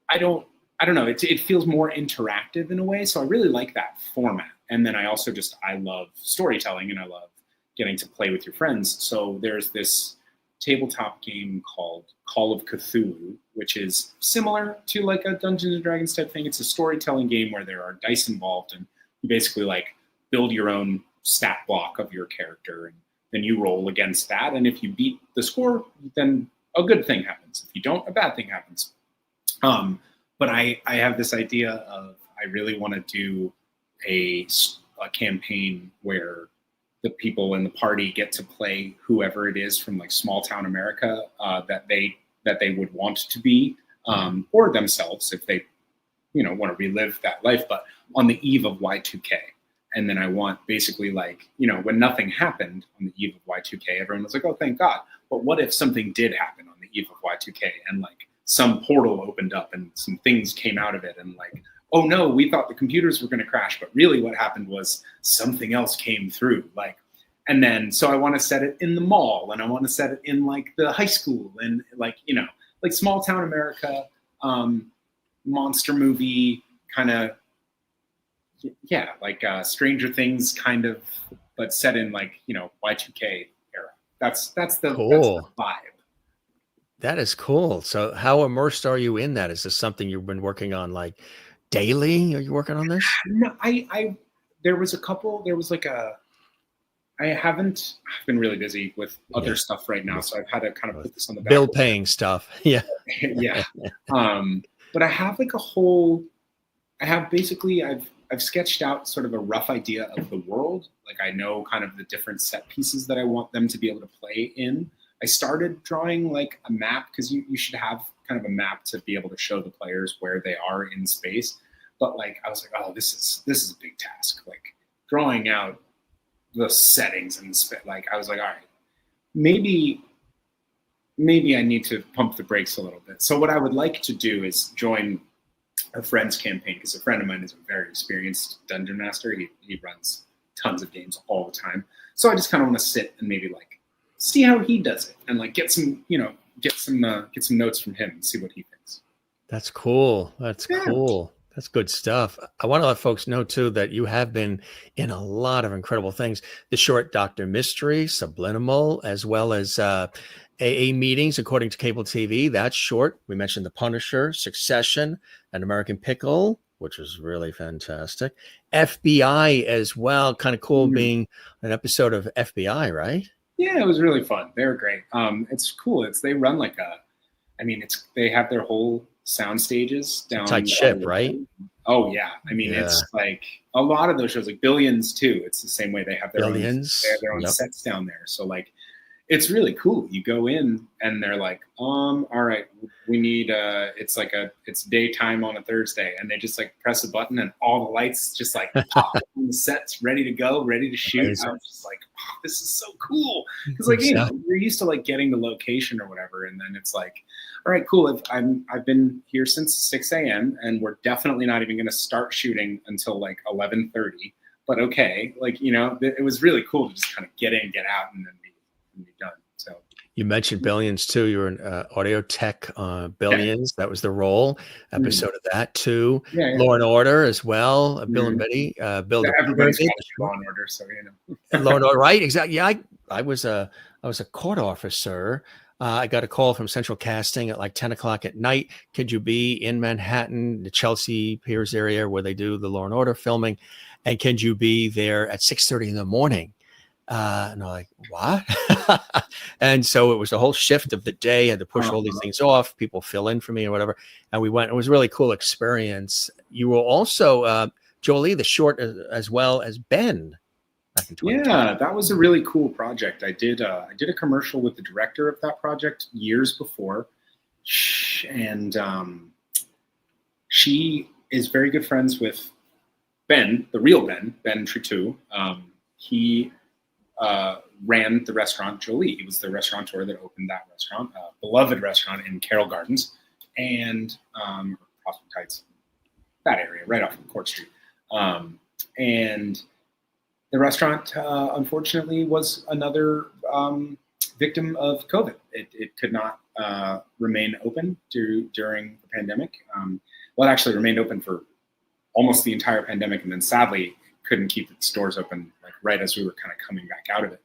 Speaker 1: I don't know. It feels more interactive in a way. So I really like that format. And then I also I love storytelling and I love getting to play with your friends. So there's this tabletop game called Call of Cthulhu, which is similar to like a Dungeons and Dragons type thing. It's a storytelling game where there are dice involved and you basically like build your own stat block of your character and then you roll against that. And if you beat the score, then a good thing happens. If you don't, a bad thing happens. But I have this idea of, I really want to do a campaign where the people in the party get to play whoever it is from like small town America that they would want to be, or themselves if they, want to relive that life, but on the eve of Y2K. And then I want basically like, when nothing happened on the eve of Y2K, everyone was like, oh, thank God. But what if something did happen on the eve of Y2K and like some portal opened up and some things came out of it and like, oh no, we thought the computers were going to crash, but really what happened was something else came through. Like, and then, so I want to set it in the mall and I want to set it in like the high school and like, like small town America, monster movie kind of, like Stranger Things kind of, but set in like, Y2K era. That's the vibe.
Speaker 2: That is cool. So how immersed are you in that? Is this something you've been working on like daily? Are you working on this?
Speaker 1: No, I've been really busy with other stuff right now. So I've had to kind of put this on the back.
Speaker 2: Bill paying stuff. Yeah.
Speaker 1: Yeah. But I have like I've sketched out sort of a rough idea of the world. Like I know kind of the different set pieces that I want them to be able to play in. I started drawing like a map because you should have kind of a map to be able to show the players where they are in space. But like, I was like, oh, this is a big task. Like drawing out the settings and like, I was like, all right, maybe I need to pump the brakes a little bit. So what I would like to do is join a friend's campaign because a friend of mine is a very experienced dungeon master. He runs tons of games all the time. So I just kind of want to sit and maybe like see how he does it and like get some notes from him and see what he thinks.
Speaker 2: That's cool. That's cool. That's good stuff. I want to let folks know too that you have been in a lot of incredible things. The short Doctor Mystery, Subliminal, as well as AA meetings according to cable TV. That's short. We mentioned The Punisher, Succession, An American Pickle, which was really fantastic. FBI as well. Kind of cool
Speaker 1: Mhm.
Speaker 2: being an episode of FBI, right?
Speaker 1: Yeah, it was really fun. They were great. It's cool. They run like they have their whole sound stages
Speaker 2: It's a tight
Speaker 1: down by the
Speaker 2: ship, right?
Speaker 1: water. Oh yeah, I mean
Speaker 2: Yeah.
Speaker 1: it's like a lot of those shows, like Billions too. It's the same way. They have
Speaker 2: Billions.
Speaker 1: their own
Speaker 2: Yep.
Speaker 1: sets down there. So like it's really cool. You go in and they're like, all right, we need it's daytime on a Thursday, and they just like press a button and all the lights just like pop up on the sets, ready to go, ready to shoot. I
Speaker 2: Amazing.
Speaker 1: was just like, oh, this is so cool. Because
Speaker 2: Exactly.
Speaker 1: you're used to like getting the location or whatever, and then it's like, all right, cool. I've been here since 6 a.m. and we're definitely not even gonna start shooting until like 11:30. But okay, like it was really cool to just kind of get in, get out, and then be done. So
Speaker 2: You mentioned Billions too. You were in audio tech
Speaker 1: yeah,
Speaker 2: Billions. That was the role
Speaker 1: Mhm.
Speaker 2: episode of that too.
Speaker 1: Yeah, yeah.
Speaker 2: Law and Order as well. Bill and
Speaker 1: Mhm.
Speaker 2: Betty. Bill
Speaker 1: Yeah,
Speaker 2: the
Speaker 1: everybody's
Speaker 2: Pyramid.
Speaker 1: watching Law and Order, so
Speaker 2: Law and Order, right? Exactly. Yeah, I was a court officer. I got a call from Central Casting at like 10 o'clock at night. Could you be in Manhattan, the Chelsea Piers area where they do the Law and Order filming? And can you be there at 6:30 in the morning? And I'm like, what? And so it was a whole shift of the day. I had to push all these
Speaker 1: uh-huh.
Speaker 2: things off. People fill in for me or whatever. And we went. It was a really cool experience. You were also Jolie, the short, as well as Ben back in 2020.
Speaker 1: Yeah, that was a really cool project. I did a commercial with the director of that project years before, and she is very good friends with Ben, the real Ben Tritou. He ran the restaurant Jolie. He was the restaurateur that opened that restaurant, beloved restaurant in Carroll Gardens and Prospect Heights, that area, right off of Court Street. And the restaurant, unfortunately, was another victim of COVID. It could not remain open during the pandemic. Well, it actually remained open for almost the entire pandemic, and then sadly couldn't keep its doors open like right as we were kind of coming back out of it.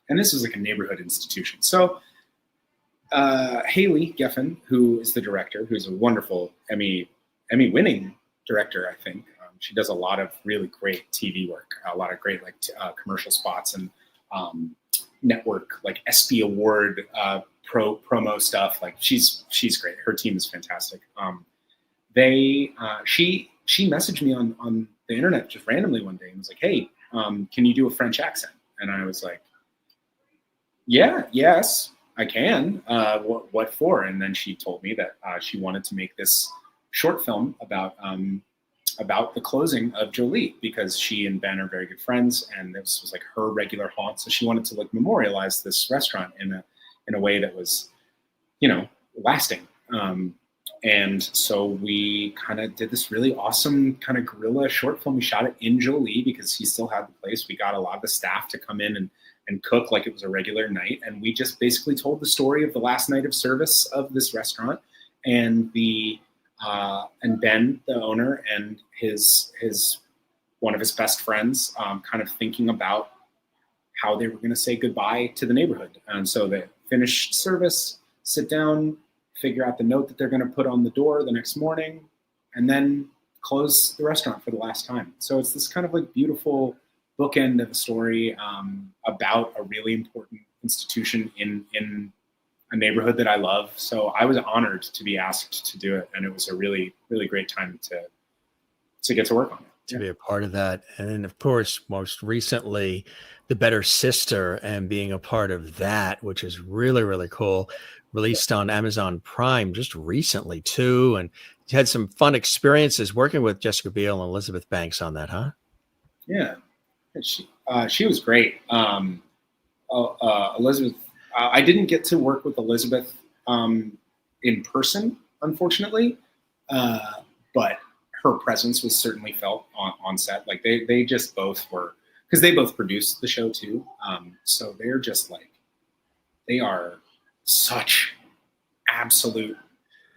Speaker 1: And this was like a neighborhood institution. So Haley Geffen, who is the director, who's a wonderful Emmy-winning director, I think. She does a lot of really great TV work, a lot of great commercial spots and network like ESPY award promo stuff. Like she's great. Her team is fantastic. She messaged me on the internet just randomly one day and was like, "Hey, can you do a French accent?" And I was like, yes, I can. What for? And then she told me that she wanted to make this short film about the closing of Jolie because she and Ben are very good friends, and this was like her regular haunt. So she wanted to like memorialize this restaurant in a way that was, lasting. And so we kind of did this really awesome kind of guerrilla short film. We shot it in Jolie because he still had the place. We got a lot of the staff to come in and cook like it was a regular night. And we just basically told the story of the last night of service of this restaurant and and Ben, the owner, and his one of his best friends, kind of thinking about how they were going to say goodbye to the neighborhood. And so they finish service, sit down, figure out the note that they're going to put on the door the next morning, and then close the restaurant for the last time. So it's this kind of like beautiful bookend of a story about a really important institution in a neighborhood that I love. So I was honored to be asked to do it, and it was a really, really great time to get to work on it.
Speaker 2: To be a part of that. And then, of course, most recently, The Better Sister, and being a part of that, which is really, really cool. Released on Amazon Prime just recently, too. And you had some fun experiences working with Jessica Biel and Elizabeth Banks on that, huh?
Speaker 1: Yeah. She was great. Elizabeth, I didn't get to work with Elizabeth in person, unfortunately, but her presence was certainly felt on set. Like they just both were, because they both produced the show too. So they're just like, they are such absolute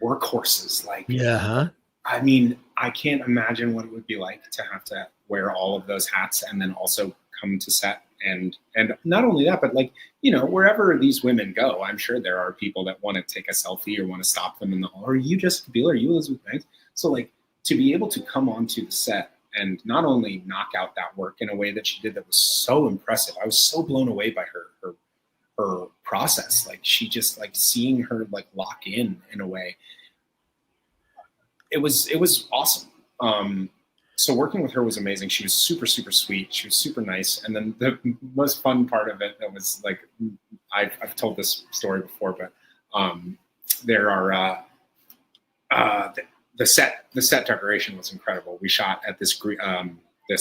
Speaker 1: workhorses. Like
Speaker 2: Yeah, huh?
Speaker 1: I mean, I can't imagine what it would be like to have to wear all of those hats and then also come to set. And not only that, but like, wherever these women go, I'm sure there are people that want to take a selfie or want to stop them in the hall. Are you Jessica Biel? Are you Elizabeth Banks? So like to be able to come onto the set and not only knock out that work in a way that she did that was so impressive. I was so blown away by her process. Like she just like seeing her like lock in a way. It was awesome. So working with her was amazing. She was super, super sweet. She was super nice. And then the most fun part of it that was like, I've told this story before, but there are the set decoration was incredible. We shot at this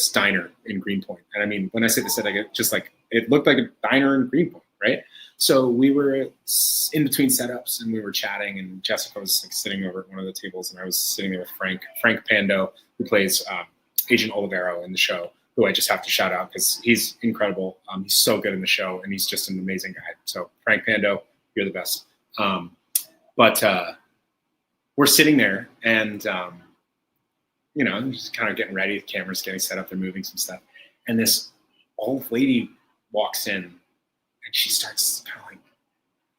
Speaker 1: diner in Greenpoint, and I mean, when I say the set, I get just like it looked like a diner in Greenpoint, right? So we were in between setups and we were chatting, and Jessica was like sitting over at one of the tables, and I was sitting there with Frank Pando, who plays Agent Olivero in the show, who I just have to shout out because he's incredible. He's so good in the show, and he's just an amazing guy. So Frank Pando, you're the best. But we're sitting there and, just kind of getting ready. The camera's getting set up. They're moving some stuff. And this old lady walks in and she starts kind of like,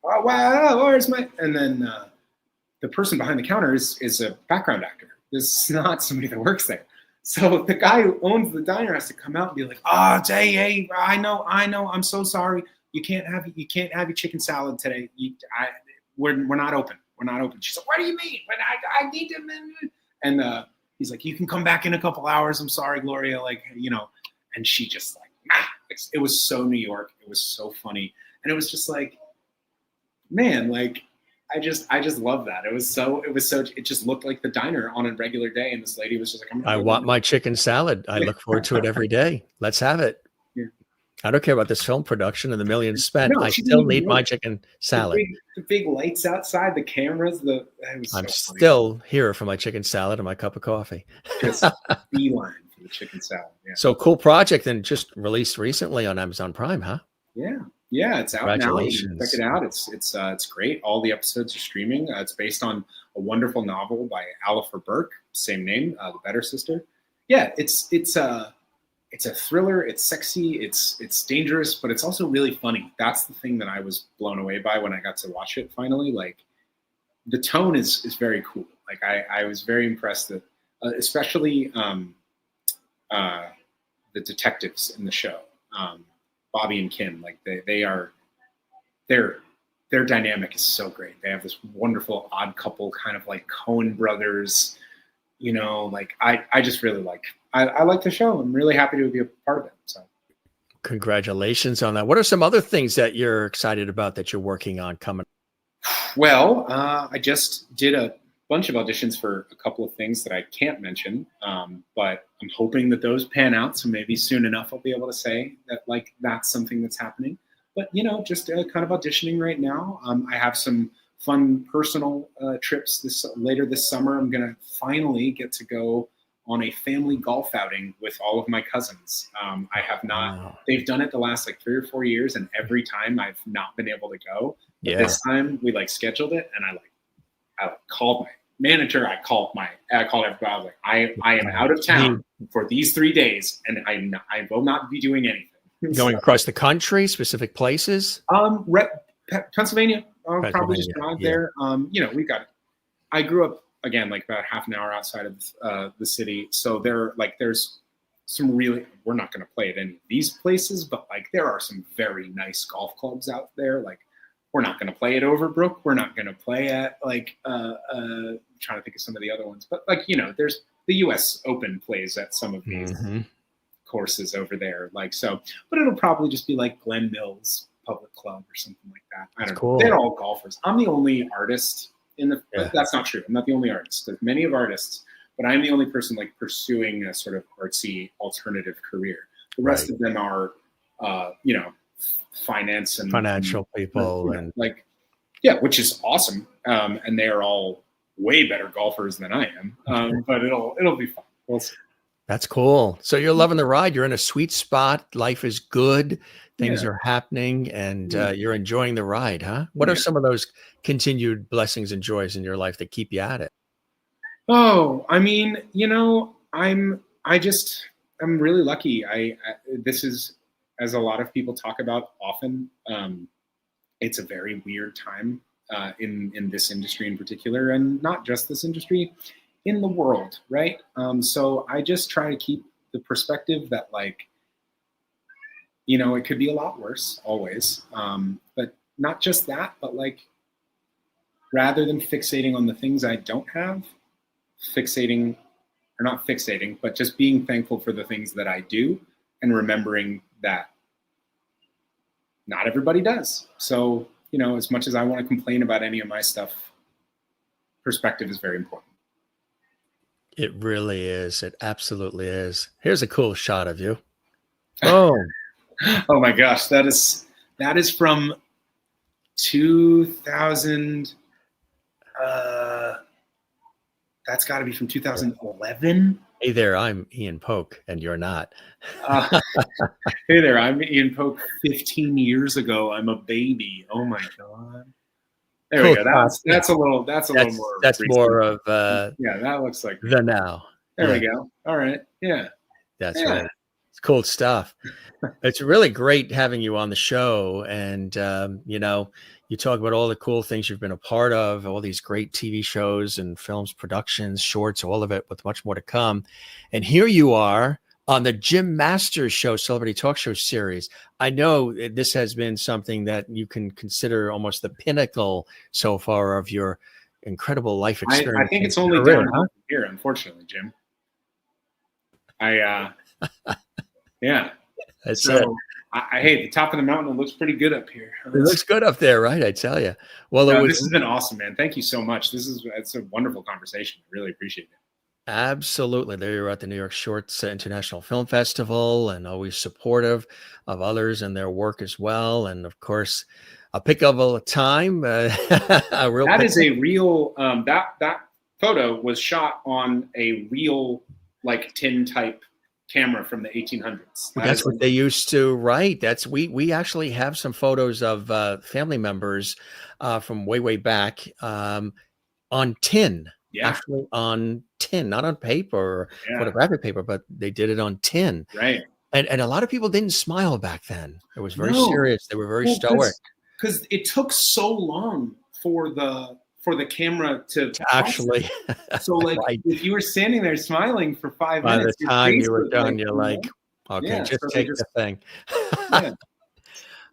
Speaker 1: oh, wow, where's my... And then the person behind the counter is a background actor. This is not somebody that works there. So the guy who owns the diner has to come out and be like, oh, hey, I know. I'm so sorry. You can't have your chicken salad today. We're not open. We're not open. She's like, what do you mean? But I need to. And he's like, you can come back in a couple hours. I'm sorry, Gloria. Like, and she just like, it was so New York. It was so funny. And it was just like, man, like, I just love that. It just looked like the diner on a regular day. And this lady was just like,
Speaker 2: I want my chicken salad. I look forward to it every day. Let's have it. Yeah. I don't care about this film production and the millions spent. No, I still need my chicken salad.
Speaker 1: The big lights outside, the cameras.
Speaker 2: I'm still here for my chicken salad and my cup of coffee.
Speaker 1: Just beeline for the chicken salad. Yeah.
Speaker 2: So cool project, and just released recently on Amazon Prime, huh?
Speaker 1: Yeah, it's out now. Check it out. It's great. All the episodes are streaming. It's based on a wonderful novel by Alifer Burke, same name, The Better Sister. Yeah, it's a thriller. It's sexy. It's dangerous, but it's also really funny. That's the thing that I was blown away by when I got to watch it finally. Like the tone is very cool. Like I was very impressed that, especially the detectives in the show, Bobby and Kim. Like their dynamic is so great. They have this wonderful odd couple, kind of like Coen brothers. Like I just really like. I like the show. I'm really happy to be a part of it. So,
Speaker 2: congratulations on that. What are some other things that you're excited about that you're working on coming?
Speaker 1: Well, I just did a bunch of auditions for a couple of things that I can't mention, but I'm hoping that those pan out. So maybe soon enough I'll be able to say that like that's something that's happening. But just kind of auditioning right now. I have some fun personal trips later this summer. I'm gonna finally get to go on a family golf outing with all of my cousins. I have not, wow. They've done it the last like 3 or 4 years, and every time I've not been able to go. But this time we like scheduled it, and I called my manager. I called everybody. I was like, I am out of town for these 3 days, and I will not be doing anything.
Speaker 2: Going across the country, specific places?
Speaker 1: Pennsylvania. Probably just drive there. We've got, I grew up, again, like about half an hour outside of the city. So there's some really, we're not going to play at any of these places, but like there are some very nice golf clubs out there. Like we're not going to play at Overbrook. We're not going to play at like, trying to think of some of the other ones, but like, there's the US Open plays at some of these courses over there. Like, so, but it'll probably just be like Glen Mills Public Club or something like that. I don't know. They're all golfers. I'm the only artist that's not true. I'm not the only artist. There's many of artists, but I'm the only person like pursuing a sort of artsy alternative career. The rest of them are, finance and
Speaker 2: financial people
Speaker 1: which is awesome. And they are all way better golfers than I am. But it'll be fun. We'll see.
Speaker 2: That's cool. So you're loving the ride. You're in a sweet spot. Life is good. Things are happening, and you're enjoying the ride, huh? What are some of those continued blessings and joys in your life that keep you at it?
Speaker 1: Oh, I mean, I'm really lucky. This is, as a lot of people talk about often, it's a very weird time in this industry in particular, and not just this industry, in the world, right? So I just try to keep the perspective that, like, it could be a lot worse always, but not just that, but like, rather than fixating on the things I don't have, fixating or not fixating, but just being thankful for the things that I do, and remembering that not everybody does. So, as much as I want to complain about any of my stuff, perspective is very important.
Speaker 2: It really is. It absolutely is. Here's a cool shot of you. Oh,
Speaker 1: Oh my gosh, that is from 2000. That's got to be from 2011.
Speaker 2: hey there, I'm Ian Poake, and you're not.
Speaker 1: Hey there, I'm Ian Poke. 15 years ago, I'm a baby. Oh my god. There we go. That's a little more.
Speaker 2: That's
Speaker 1: recent.
Speaker 2: more of
Speaker 1: Yeah, that looks like
Speaker 2: the now.
Speaker 1: There we go. All right. Yeah.
Speaker 2: That's right. It's cool stuff. It's really great having you on the show. And, you talk about all the cool things you've been a part of, all these great TV shows and films, productions, shorts, all of it, with much more to come. And here you are on the Jim Masters Show, Celebrity Talk Show series. I know this has been something that you can consider almost the pinnacle so far of your incredible life experience.
Speaker 1: I think it's only down here, unfortunately, Jim. Yeah.
Speaker 2: That's
Speaker 1: so it. I hate the top of the mountain. It looks pretty good up here.
Speaker 2: It looks good up there, right? I tell you. Well,
Speaker 1: this has been awesome, man. Thank you so much. It's a wonderful conversation. I really appreciate it.
Speaker 2: Absolutely. There you were at the New York Shorts International Film Festival, and always supportive of others and their work as well. And of course, a pick of a time. A real.
Speaker 1: That is a real. That photo was shot on a real, like, tin type camera from the 1800s.
Speaker 2: That's what they used to write. We actually have some photos of family members from way back on tin.
Speaker 1: Yeah.
Speaker 2: Actually on tin, not on paper or photographic paper, but they did it on tin.
Speaker 1: Right.
Speaker 2: And a lot of people didn't smile back then. It was very serious. They were very stoic.
Speaker 1: Because it took so long for the camera to
Speaker 2: actually.
Speaker 1: So, like, right. If you were standing there smiling for 5 minutes,
Speaker 2: by the time you were done, you're like, okay, just take the thing. Yeah.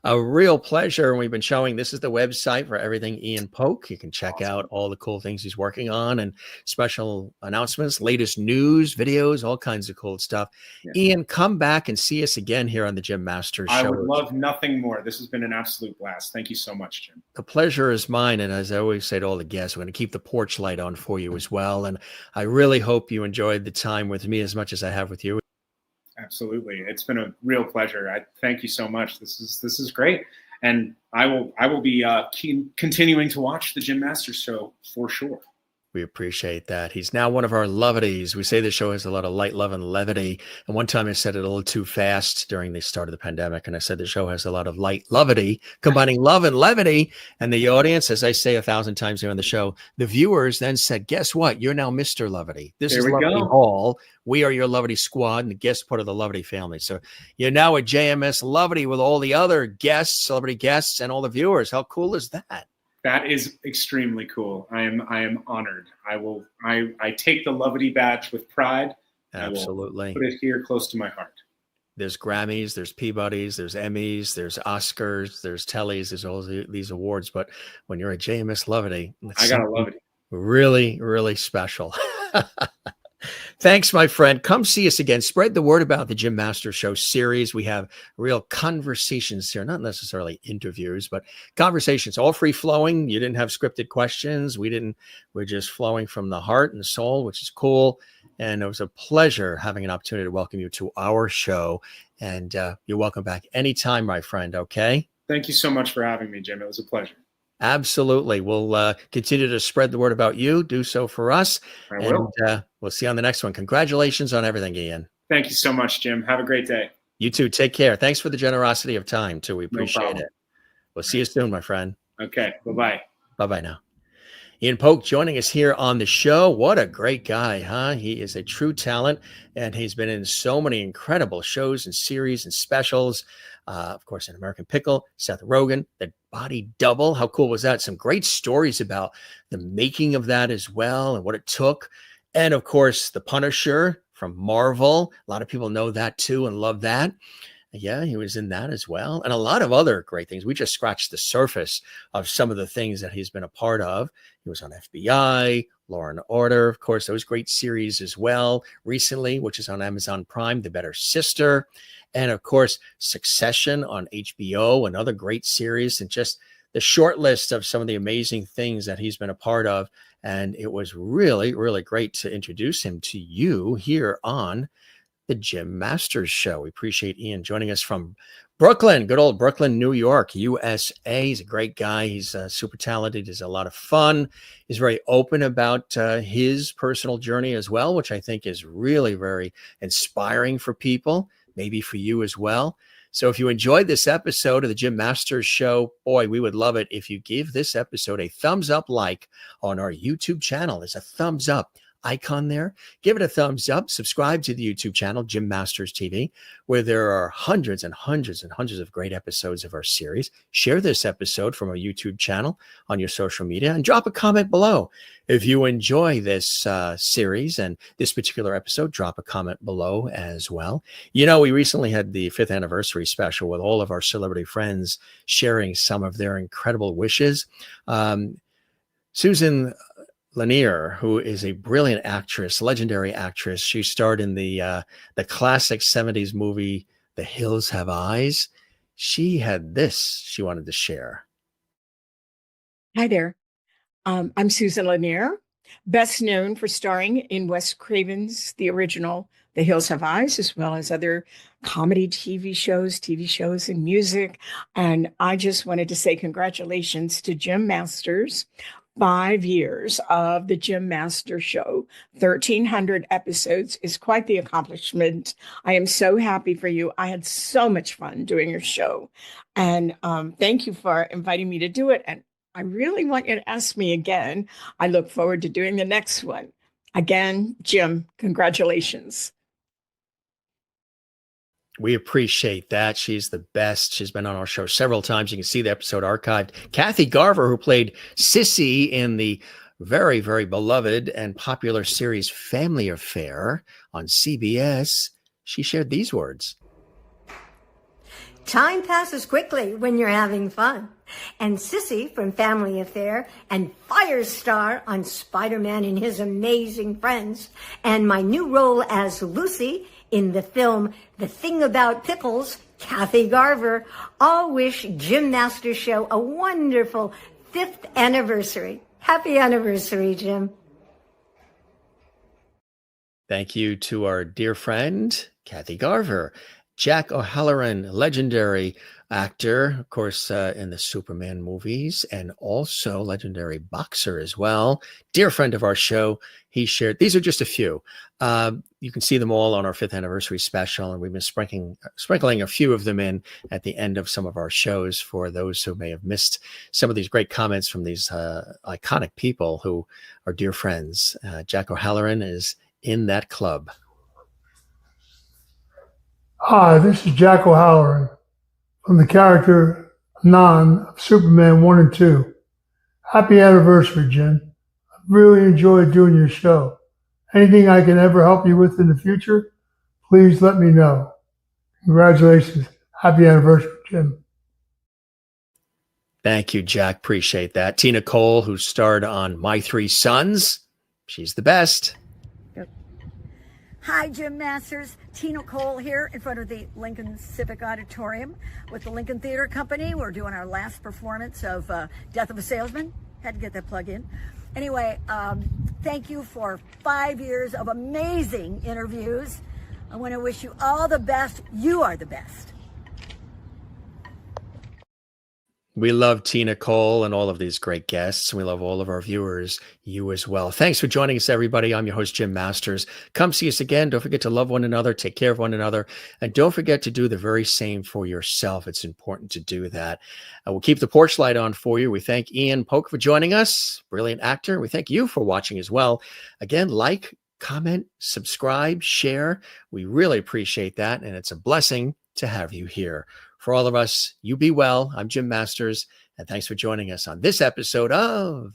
Speaker 2: A real pleasure. And we've been showing, this is the website for everything Ian Poake. You can check out all the cool things he's working on, and special announcements, latest news, videos, all kinds of cool stuff. Yeah. Ian, come back and see us again here on the Jim Masters Show.
Speaker 1: I would love nothing more. This has been an absolute blast. Thank you so much, Jim.
Speaker 2: The pleasure is mine. And as I always say to all the guests, we're going to keep the porch light on for you as well. And I really hope you enjoyed the time with me as much as I have with you.
Speaker 1: Absolutely. It's been a real pleasure. I thank you so much. This is great. And I will be continuing to watch the Jim Masters Show for sure.
Speaker 2: We appreciate that. He's now one of our lovities. We say the show has a lot of light, love, and levity. And one time I said it a little too fast during the start of the pandemic. And I said the show has a lot of light levity, combining love and levity. And the audience, as I say 1,000 times here on the show, the viewers then said, guess what? You're now Mr. Levity. This is Levity Hall. We are your Levity squad and the guest part of the Levity family. So you're now a JMS Levity with all the other guests, celebrity guests, and all the viewers. How cool is that?
Speaker 1: That is extremely cool. I am honored. I take the Levity badge with pride.
Speaker 2: Absolutely.
Speaker 1: I will put it here close to my heart.
Speaker 2: There's Grammys, there's Peabodys, there's Emmys, there's Oscars, there's Tellys, there's all these awards. But when you're a JMS Levity,
Speaker 1: I got a Levity.
Speaker 2: Really, really special. Thanks, my friend. Come see us again. Spread the word about the Jim Masters Show series. We have real conversations here, not necessarily interviews, but conversations, all free flowing. You didn't have scripted questions. We're just flowing from the heart and the soul, which is cool. And it was a pleasure having an opportunity to welcome you to our show. And you're welcome back anytime, my friend. Okay.
Speaker 1: Thank you so much for having me, Jim. It was a pleasure.
Speaker 2: Absolutely. We'll continue to spread the word about you. Do so for us.
Speaker 1: I will.
Speaker 2: And we'll see you on the next one. Congratulations on everything, Ian.
Speaker 1: Thank you so much, Jim. Have a great day.
Speaker 2: You too. Take care. Thanks for the generosity of time, too. We appreciate it. We'll see you soon, my friend.
Speaker 1: Okay. Bye-bye.
Speaker 2: Bye-bye now. Ian Poake joining us here on the show. What a great guy, huh? He is a true talent, and he's been in so many incredible shows and series and specials. Of course, in American Pickle, Seth Rogen, The Body Double. How cool was that? Some great stories about the making of that as well and what it took. And of course, The Punisher from Marvel. A lot of people know that too and love that. Yeah, he was in that as well. And a lot of other great things. We just scratched the surface of some of the things that he's been a part of. He was on FBI, Law and Order, of course, those great series as well recently, which is on Amazon Prime, The Better Sister. And of course, Succession on HBO, another great series, and just the short list of some of the amazing things that he's been a part of. And it was really, really great to introduce him to you here on the Jim Masters Show. We appreciate Ian joining us from Brooklyn, good old Brooklyn, New York, USA. He's a great guy. He's super talented. He's a lot of fun. He's very open about his personal journey as well, which I think is really very inspiring for people, maybe for you as well. So if you enjoyed this episode of the Jim Masters Show, boy, we would love it if you give this episode a thumbs up like on our YouTube channel. There's a thumbs up icon there. Give it a thumbs up. Subscribe to the YouTube channel, Jim Masters TV, where there are hundreds and hundreds and hundreds of great episodes of our series. Share this episode from our YouTube channel on your social media and drop a comment below. If you enjoy this series and this particular episode, drop a comment below as well. You know, we recently had the 5th anniversary special with all of our celebrity friends sharing some of their incredible wishes. Susan Lanier, who is a brilliant actress, legendary actress. She starred in the classic 70s movie, The Hills Have Eyes. She had this she wanted to share.
Speaker 3: Hi there. I'm Susan Lanier, best known for starring in Wes Craven's The Original, The Hills Have Eyes, as well as other comedy TV shows and music. And I just wanted to say congratulations to Jim Masters. 5 years of the Jim Masters Show, 1,300 episodes is quite the accomplishment. I am so happy for you. I had so much fun doing your show. And thank you for inviting me to do it. And I really want you to ask me again. I look forward to doing the next one. Again, Jim, congratulations.
Speaker 2: We appreciate that. She's the best. She's been on our show several times. You can see the episode archived. Kathy Garver, who played Sissy in the very, very beloved and popular series Family Affair on CBS, she shared these words.
Speaker 4: Time passes quickly when you're having fun. And Sissy from Family Affair and Firestar on Spider-Man and His Amazing Friends, and my new role as Lucy in the film The Thing About Pickles, Kathy Garver, all wish Jim Masters Show a wonderful 5th anniversary. Happy anniversary, Jim.
Speaker 2: Thank you to our dear friend, Kathy Garver. Jack O'Halloran, legendary actor, of course, in the Superman movies, and also legendary boxer as well. Dear friend of our show. He shared, these are just a few. You can see them all on our 5th anniversary special, and we've been sprinkling a few of them in at the end of some of our shows for those who may have missed some of these great comments from these iconic people who are dear friends. Jack O'Halloran is in that club.
Speaker 5: Hi, this is Jack O'Halloran from the character Non of Superman 1 and 2. Happy anniversary, Jen. I really enjoyed doing your show. Anything I can ever help you with in the future, please let me know. Congratulations. Happy anniversary, Jim.
Speaker 2: Thank you, Jack. Appreciate that. Tina Cole, who starred on My Three Sons. She's the best.
Speaker 6: Hi, Jim Masters. Tina Cole here in front of the Lincoln Civic Auditorium with the Lincoln Theater Company. We're doing our last performance of Death of a Salesman. Had to get that plug in. Anyway, thank you for 5 years of amazing interviews. I want to wish you all the best. You are the best.
Speaker 2: We love Tina Cole and all of these great guests. We love all of our viewers, you as well. Thanks for joining us, everybody. I'm your host, Jim Masters. Come see us again. Don't forget to love one another, take care of one another, and don't forget to do the very same for yourself. It's important to do that. We'll keep the porch light on for you. We thank Ian Poake for joining us, brilliant actor. We thank you for watching as well. Again, like, comment, subscribe, share. We really appreciate that, and it's a blessing to have you here. For all of us, you be well. I'm Jim Masters, and thanks for joining us on this episode of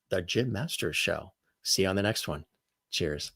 Speaker 2: The Jim Masters Show. See you on the next one. Cheers.